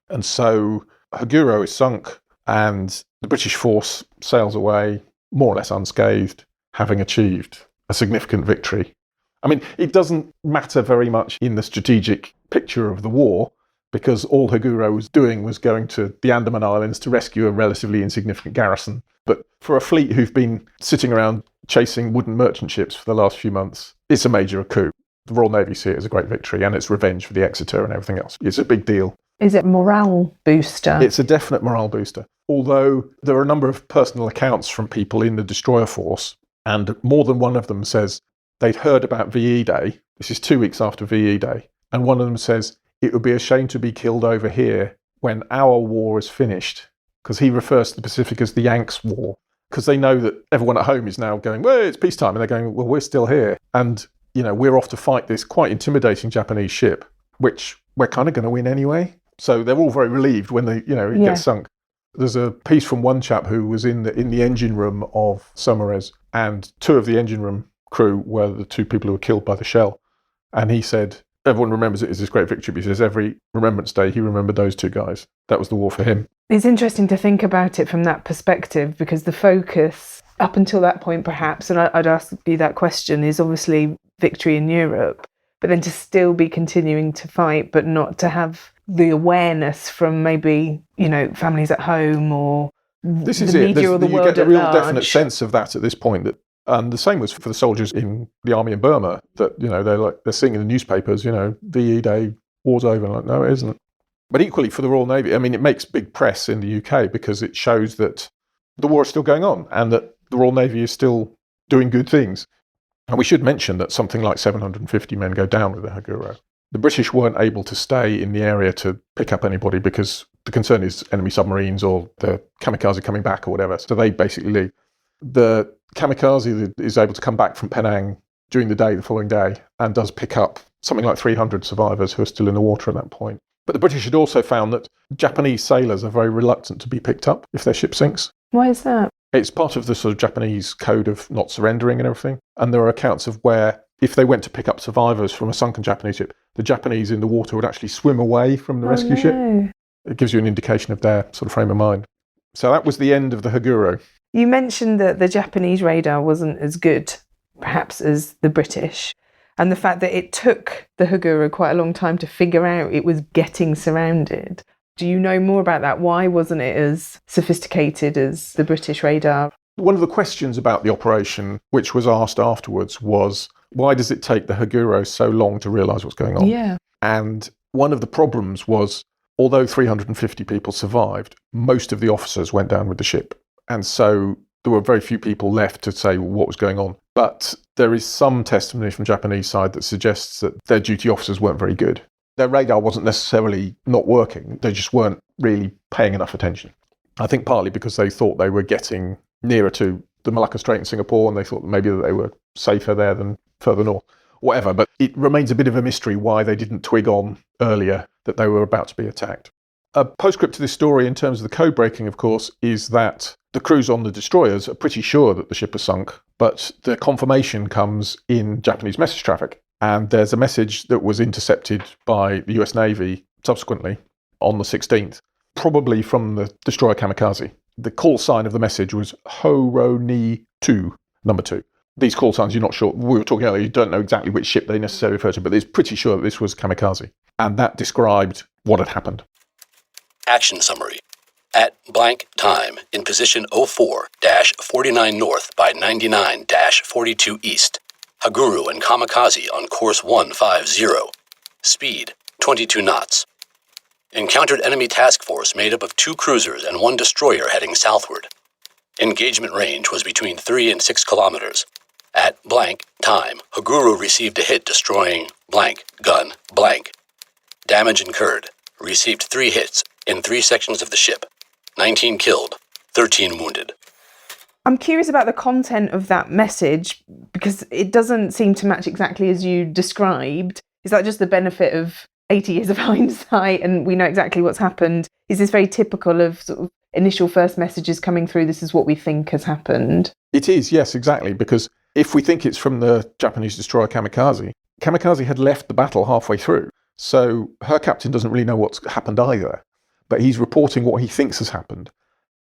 And so Haguro is sunk, and the British force sails away, more or less unscathed, having achieved a significant victory. I mean, it doesn't matter very much in the strategic picture of the war, because all Haguro was doing was going to the Andaman Islands to rescue a relatively insignificant garrison. But for a fleet who've been sitting around chasing wooden merchant ships for the last few months, it's a major coup. The Royal Navy see it as a great victory, and it's revenge for the Exeter and everything else. It's a big deal. Is it morale booster? It's a definite morale booster. Although there are a number of personal accounts from people in the destroyer force, and more than one of them says they'd heard about VE Day. This is 2 weeks after VE Day. And one of them says, it would be a shame to be killed over here when our war is finished, because he refers to the Pacific as the Yanks' war, because they know that everyone at home is now going, well, it's peacetime, and they're going, well, we're still here. And, we're off to fight this quite intimidating Japanese ship, which we're kind of going to win anyway. So they're all very relieved when it gets sunk. There's a piece from one chap who was in the engine room of Saumarez, and 2 of the engine room crew were the 2 people who were killed by the shell. And he said, everyone remembers it as this great victory, but he says every Remembrance Day he remembered those 2 guys. That was the war for him. It's interesting to think about it from that perspective, because the focus up until that point perhaps, and I'd ask you that question, is obviously victory in Europe, but then to still be continuing to fight, but not to have the awareness from maybe, families at home or this is the media or the world at large. You get a real definite sense of that at this point. And the same was for the soldiers in the army in Burma, that, they're seeing in the newspapers, VE Day, war's over. Like, no, it isn't. But equally for the Royal Navy, I mean, it makes big press in the UK because it shows that the war is still going on and that the Royal Navy is still doing good things. And we should mention that something like 750 men go down with the Haguro. The British weren't able to stay in the area to pick up anybody because the concern is enemy submarines or the kamikaze coming back or whatever. So they basically leave. The kamikaze is able to come back from Penang during the day, the following day, and does pick up something like 300 survivors who are still in the water at that point. But the British had also found that Japanese sailors are very reluctant to be picked up if their ship sinks. Why is that? It's part of the sort of Japanese code of not surrendering and everything. And there are accounts of where, if they went to pick up survivors from a sunken Japanese ship, the Japanese in the water would actually swim away from the rescue ship. It gives you an indication of their sort of frame of mind. So that was the end of the Haguro. You mentioned that the Japanese radar wasn't as good, perhaps, as the British, and the fact that it took the Haguro quite a long time to figure out it was getting surrounded. Do you know more about that? Why wasn't it as sophisticated as the British radar? One of the questions about the operation, which was asked afterwards, was why does it take the Haguro so long to realise what's going on? Yeah. And one of the problems was, although 350 people survived, most of the officers went down with the ship. And so there were very few people left to say what was going on. But there is some testimony from the Japanese side that suggests that their duty officers weren't very good. Their radar wasn't necessarily not working. They just weren't really paying enough attention. I think partly because they thought they were getting nearer to the Malacca Strait in Singapore, and they thought maybe that they were safer there than further north. Whatever, but it remains a bit of a mystery why they didn't twig on earlier that they were about to be attacked. A postscript to this story in terms of the code breaking, of course, is that the crews on the destroyers are pretty sure that the ship has sunk, but the confirmation comes in Japanese message traffic. And there's a message that was intercepted by the US Navy subsequently on the 16th, probably from the destroyer Kamikaze. The call sign of the message was Ho-Ro-Ni 2, number 2. These call signs, you're not sure. We were talking earlier, you don't know exactly which ship they necessarily refer to, but it's pretty sure that this was Kamikaze. And that described what had happened. Action summary. At blank time, in position 04-49 north by 99-42 east. Haguro and Kamikaze on course 150. Speed 22 knots. Encountered enemy task force made up of 2 cruisers and 1 destroyer heading southward. Engagement range was between 3 and 6 kilometers. At blank time, Haguro received a hit destroying blank gun blank. Damage incurred. Received 3 hits in 3 sections of the ship. 19 killed, 13 wounded. I'm curious about the content of that message because it doesn't seem to match exactly as you described. Is that just the benefit of 80 years of hindsight and we know exactly what's happened? Is this very typical of sort of initial first messages coming through, this is what we think has happened? It is, yes, exactly, because if we think it's from the Japanese destroyer Kamikaze, Kamikaze had left the battle halfway through, so her captain doesn't really know what's happened either, but he's reporting what he thinks has happened.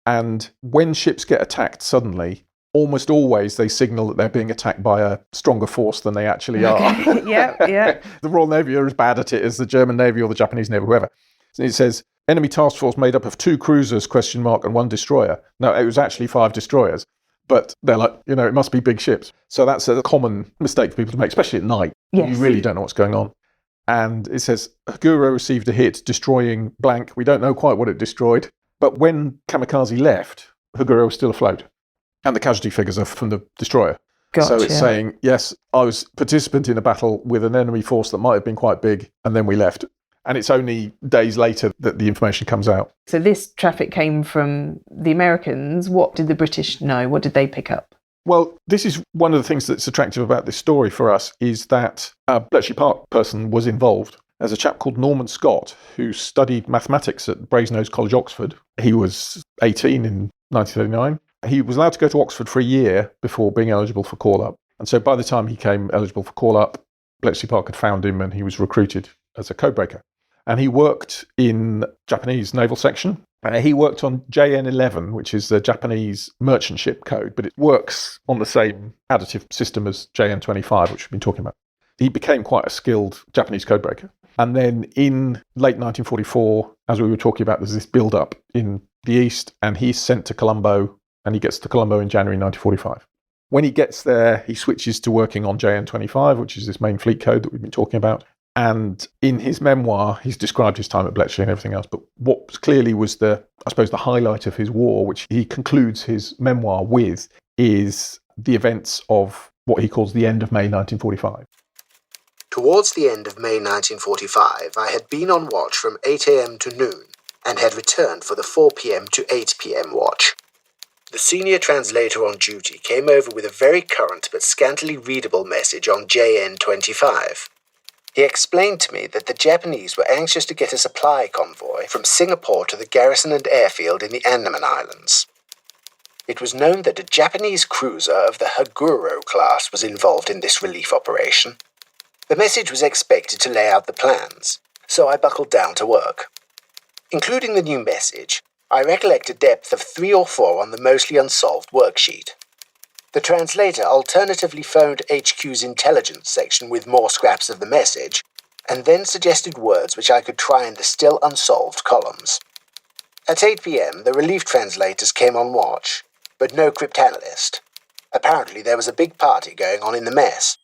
And when ships get attacked suddenly, almost always they signal that they're being attacked by a stronger force than they actually are. Yeah. The Royal Navy are as bad at it as the German Navy or the Japanese Navy, whoever. So it says, enemy task force made up of 2 cruisers, ? And 1 destroyer. No, it was actually 5 destroyers. But they're like, it must be big ships. So that's a common mistake for people to make, especially at night. Yes. You really don't know what's going on. And it says, Haguro received a hit destroying blank. We don't know quite what it destroyed. But when Kamikaze left, Haguro was still afloat. And the casualty figures are from the destroyer. Gotcha. So it's saying, yes, I was participant in a battle with an enemy force that might have been quite big, and then we left. And it's only days later that the information comes out. So this traffic came from the Americans. What did the British know? What did they pick up? Well, this is one of the things that's attractive about this story for us, is that a Bletchley Park person was involved. There's a chap called Norman Scott who studied mathematics at Brasenose College, Oxford. He was 18 in 1939. He was allowed to go to Oxford for a year before being eligible for call-up. And so by the time he came eligible for call-up, Bletchley Park had found him and he was recruited as a codebreaker. And he worked in Japanese naval section. He worked on JN11, which is the Japanese merchant ship code, but it works on the same additive system as JN25, which we've been talking about. He became quite a skilled Japanese codebreaker. And then in late 1944, as we were talking about, there's this build-up in the east, and he's sent to Colombo, and he gets to Colombo in January 1945. When he gets there, he switches to working on JN25, which is this main fleet code that we've been talking about. And in his memoir, he's described his time at Bletchley and everything else. But what clearly was the highlight of his war, which he concludes his memoir with, is the events of what he calls the end of May 1945. Towards the end of May 1945, I had been on watch from 8 a.m. to noon and had returned for the 4 p.m. to 8 p.m. watch. The senior translator on duty came over with a very current but scantily readable message on JN25. He explained to me that the Japanese were anxious to get a supply convoy from Singapore to the garrison and airfield in the Andaman Islands. It was known that a Japanese cruiser of the Haguro class was involved in this relief operation. The message was expected to lay out the plans, so I buckled down to work. Including the new message, I recollect a depth of 3 or 4 on the mostly unsolved worksheet. The translator alternatively phoned HQ's intelligence section with more scraps of the message, and then suggested words which I could try in the still unsolved columns. At 8 p.m, the relief translators came on watch, but no cryptanalyst. Apparently there was a big party going on in the mess.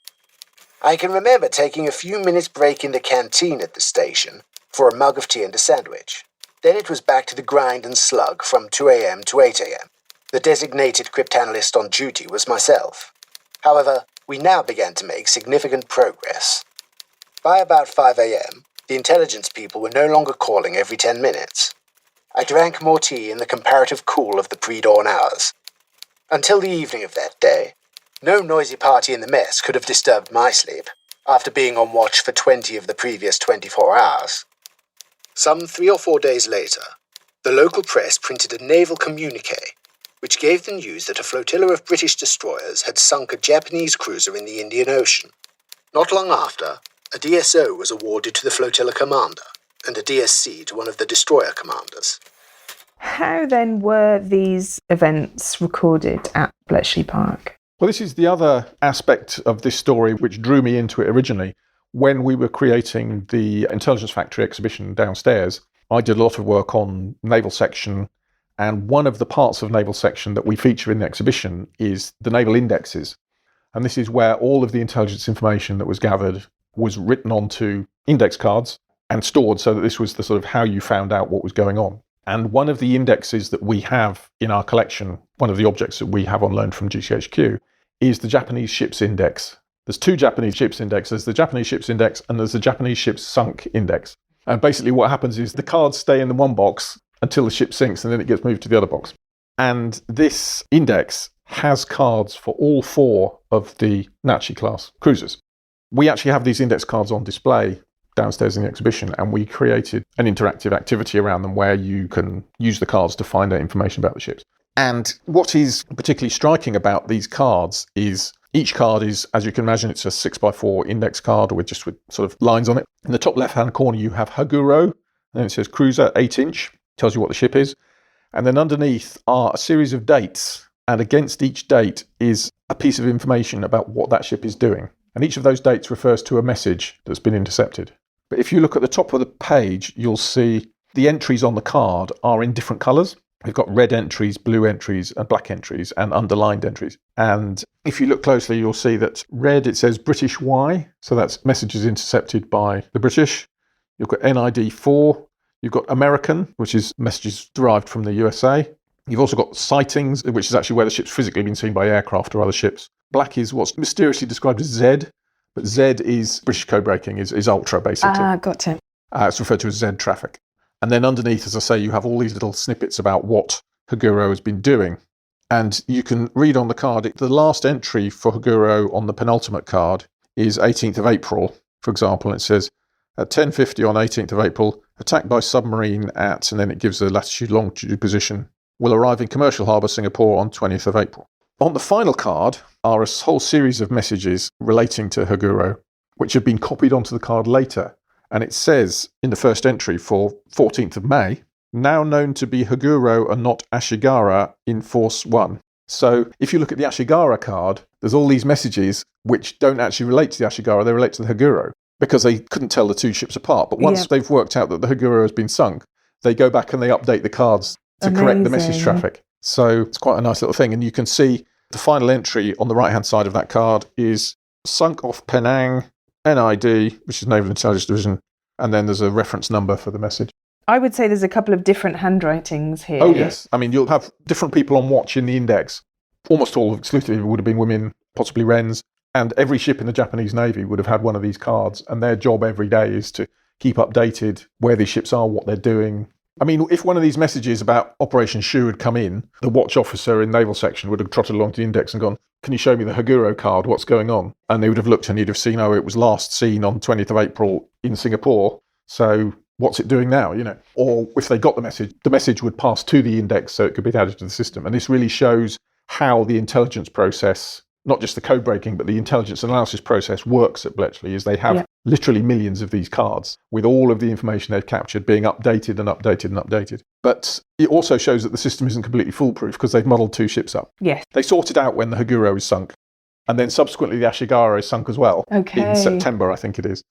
I can remember taking a few minutes break in the canteen at the station for a mug of tea and a sandwich. Then it was back to the grind and slug from 2 a.m. to 8 a.m. The designated cryptanalyst on duty was myself. However, we now began to make significant progress. By about 5 a.m., the intelligence people were no longer calling every 10 minutes. I drank more tea in the comparative cool of the pre-dawn hours. Until the evening of that day, no noisy party in the mess could have disturbed my sleep, after being on watch for 20 of the previous 24 hours. Some 3 or 4 days later, the local press printed a naval communiqué, which gave the news that a flotilla of British destroyers had sunk a Japanese cruiser in the Indian Ocean. Not long after, a DSO was awarded to the flotilla commander, and a DSC to one of the destroyer commanders. How then were these events recorded at Bletchley Park? Well, this is the other aspect of this story which drew me into it originally. When we were creating the Intelligence Factory exhibition downstairs, I did a lot of work on naval section, and one of the parts of naval section that we feature in the exhibition is the naval indexes. And this is where all of the intelligence information that was gathered was written onto index cards and stored, so that this was the sort of how you found out what was going on. And one of the indexes that we have in our collection, one of the objects that we have on loan from GCHQ, is the Japanese Ships Index. There's 2 Japanese Ships Index. There's the Japanese Ships Index and there's the Japanese Ships Sunk Index. And basically what happens is the cards stay in the one box until the ship sinks, and then it gets moved to the other box. And this index has cards for all 4 of the Nachi class cruisers. We actually have these index cards on display downstairs in the exhibition, and we created an interactive activity around them where you can use the cards to find out information about the ships. And what is particularly striking about these cards is each card is, as you can imagine, it's a 6x4 index card with sort of lines on it. In the top left-hand corner, you have Haguro, and then it says cruiser, 8-inch, tells you what the ship is. And then underneath are a series of dates, and against each date is a piece of information about what that ship is doing. And each of those dates refers to a message that's been intercepted. But if you look at the top of the page, you'll see the entries on the card are in different colours. We've got red entries, blue entries, and black entries, and underlined entries. And if you look closely, you'll see that red, it says British Y, so that's messages intercepted by the British. You've got NID 4. You've got American, which is messages derived from the USA. You've also got sightings, which is actually where the ship's physically been seen by aircraft or other ships. Black is what's mysteriously described as Z, but Z is British code breaking, is ultra, basically. Gotcha. It's referred to as Z traffic. And then underneath, as I say, you have all these little snippets about what Haguro has been doing. And you can read on the card, the last entry for Haguro on the penultimate card is 18th of April, for example. And it says, at 10:50 on 18th of April, attacked by submarine at, and then it gives the latitude, longitude position, will arrive in commercial harbour Singapore on 20th of April. On the final card are a whole series of messages relating to Haguro, which have been copied onto the card later. And it says in the first entry for 14th of May, now known to be Haguro and not Ashigara in Force 1. So if you look at the Ashigara card, there's all these messages which don't actually relate to the Ashigara, they relate to the Haguro, because they couldn't tell the two ships apart. But once they've worked out that the Haguro has been sunk, they go back and they update the cards to correct the message traffic. So it's quite a nice little thing. And you can see the final entry on the right-hand side of that card is sunk off Penang, NID, which is Naval Intelligence Division, and then there's a reference number for the message. I would say there's a couple of different handwritings here. Oh, yes. I mean, you'll have different people on watch in the index. Almost all exclusively would have been women, possibly Wrens, and every ship in the Japanese Navy would have had one of these cards, and their job every day is to keep updated where these ships are, what they're doing. I mean, if one of these messages about Operation Shoe had come in, the watch officer in Naval Section would have trotted along to the index and gone, can you show me the Haguro card, what's going on? And they would have looked and you'd have seen, oh, it was last seen on 20th of April in Singapore, so what's it doing now, Or if they got the message would pass to the index so it could be added to the system. And this really shows how the intelligence process, not just the code breaking, but the intelligence analysis process works at Bletchley, is they have literally millions of these cards with all of the information they've captured being updated and updated and updated. But it also shows that the system isn't completely foolproof because they've muddled two ships up. Yes. They sorted out when the Haguro is sunk, and then subsequently the Ashigara is sunk as well in September, I think it is.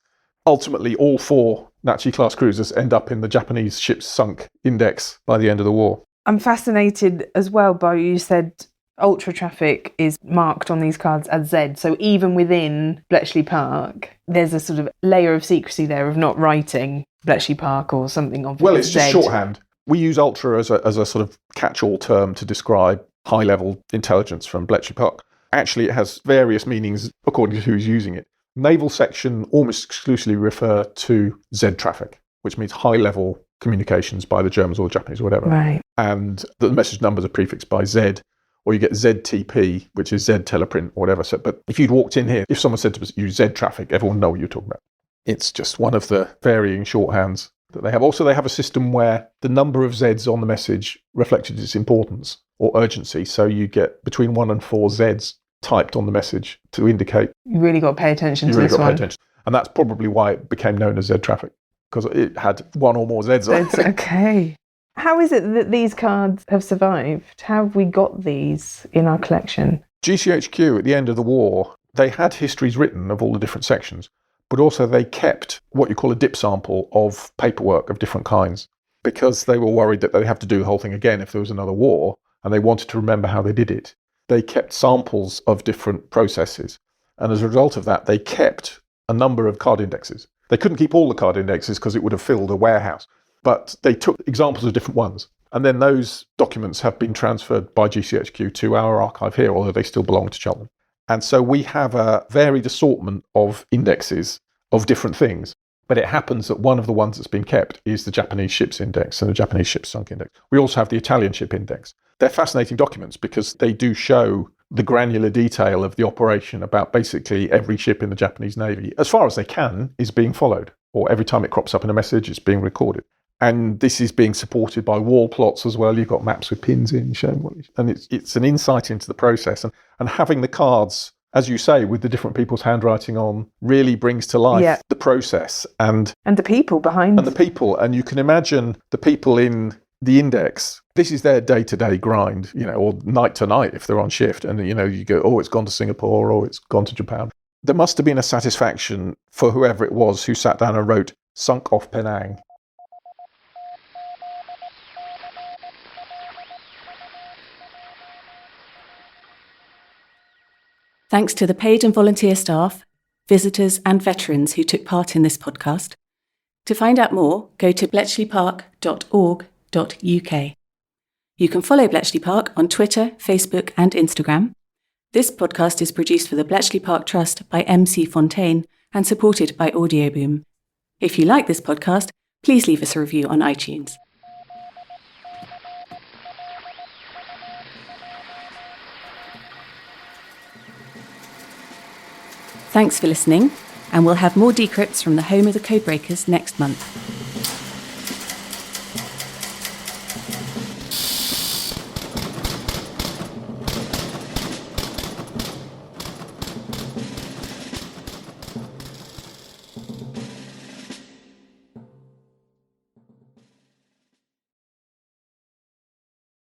Ultimately, all 4 Nachi-class cruisers end up in the Japanese ships sunk index by the end of the war. I'm fascinated as well by you said ultra traffic is marked on these cards as Z. So even within Bletchley Park, there's a sort of layer of secrecy there of not writing Bletchley Park or something of Well, it's Z. just shorthand. We use ultra as a sort of catch-all term to describe high-level intelligence from Bletchley Park. Actually, it has various meanings according to who's using it. Naval Section almost exclusively refer to Z traffic, which means high-level communications by the Germans or the Japanese or whatever. Right. And the message numbers are prefixed by Z, or you get ZTP, which is Z teleprint or whatever. So, but if you'd walked in here, if someone said to you Z traffic, everyone would know what you're talking about. It's just one of the varying shorthands that they have. Also, they have a system where the number of Zs on the message reflected its importance or urgency. So you get between 1 and 4 Zs typed on the message to indicate. You really got to pay attention to this one. You really got to pay attention. And that's probably why it became known as Z traffic, because it had 1 or more Zs on it. Okay. How is it that these cards have survived? How have we got these in our collection? GCHQ, at the end of the war, they had histories written of all the different sections, but also they kept what you call a dip sample of paperwork of different kinds, because they were worried that they'd have to do the whole thing again if there was another war, and they wanted to remember how they did it. They kept samples of different processes, and as a result of that, they kept a number of card indexes. They couldn't keep all the card indexes because it would have filled a warehouse, but they took examples of different ones. And then those documents have been transferred by GCHQ to our archive here, although they still belong to Cheltenham. And so we have a varied assortment of indexes of different things. But it happens that one of the ones that's been kept is the Japanese ships index and the Japanese ships sunk index. We also have the Italian ship index. They're fascinating documents because they do show the granular detail of the operation about basically every ship in the Japanese Navy, as far as they can, is being followed. Or every time it crops up in a message, it's being recorded. And this is being supported by wall plots as well. You've got maps with pins in showing what, and it's an insight into the process. And having the cards, as you say, with the different people's handwriting on, really brings to life the process and the people behind. And the people. And you can imagine the people in the index. This is their day-to-day grind, or night to night if they're on shift. And, you go, oh, it's gone to Singapore, or it's gone to Japan. There must have been a satisfaction for whoever it was who sat down and wrote, sunk off Penang. Thanks to the paid and volunteer staff, visitors and veterans who took part in this podcast. To find out more, go to bletchleypark.org.uk. You can follow Bletchley Park on Twitter, Facebook and Instagram. This podcast is produced for the Bletchley Park Trust by MC Fontaine and supported by Audioboom. If you like this podcast, please leave us a review on iTunes. Thanks for listening, and we'll have more decrypts from the home of the Codebreakers next month.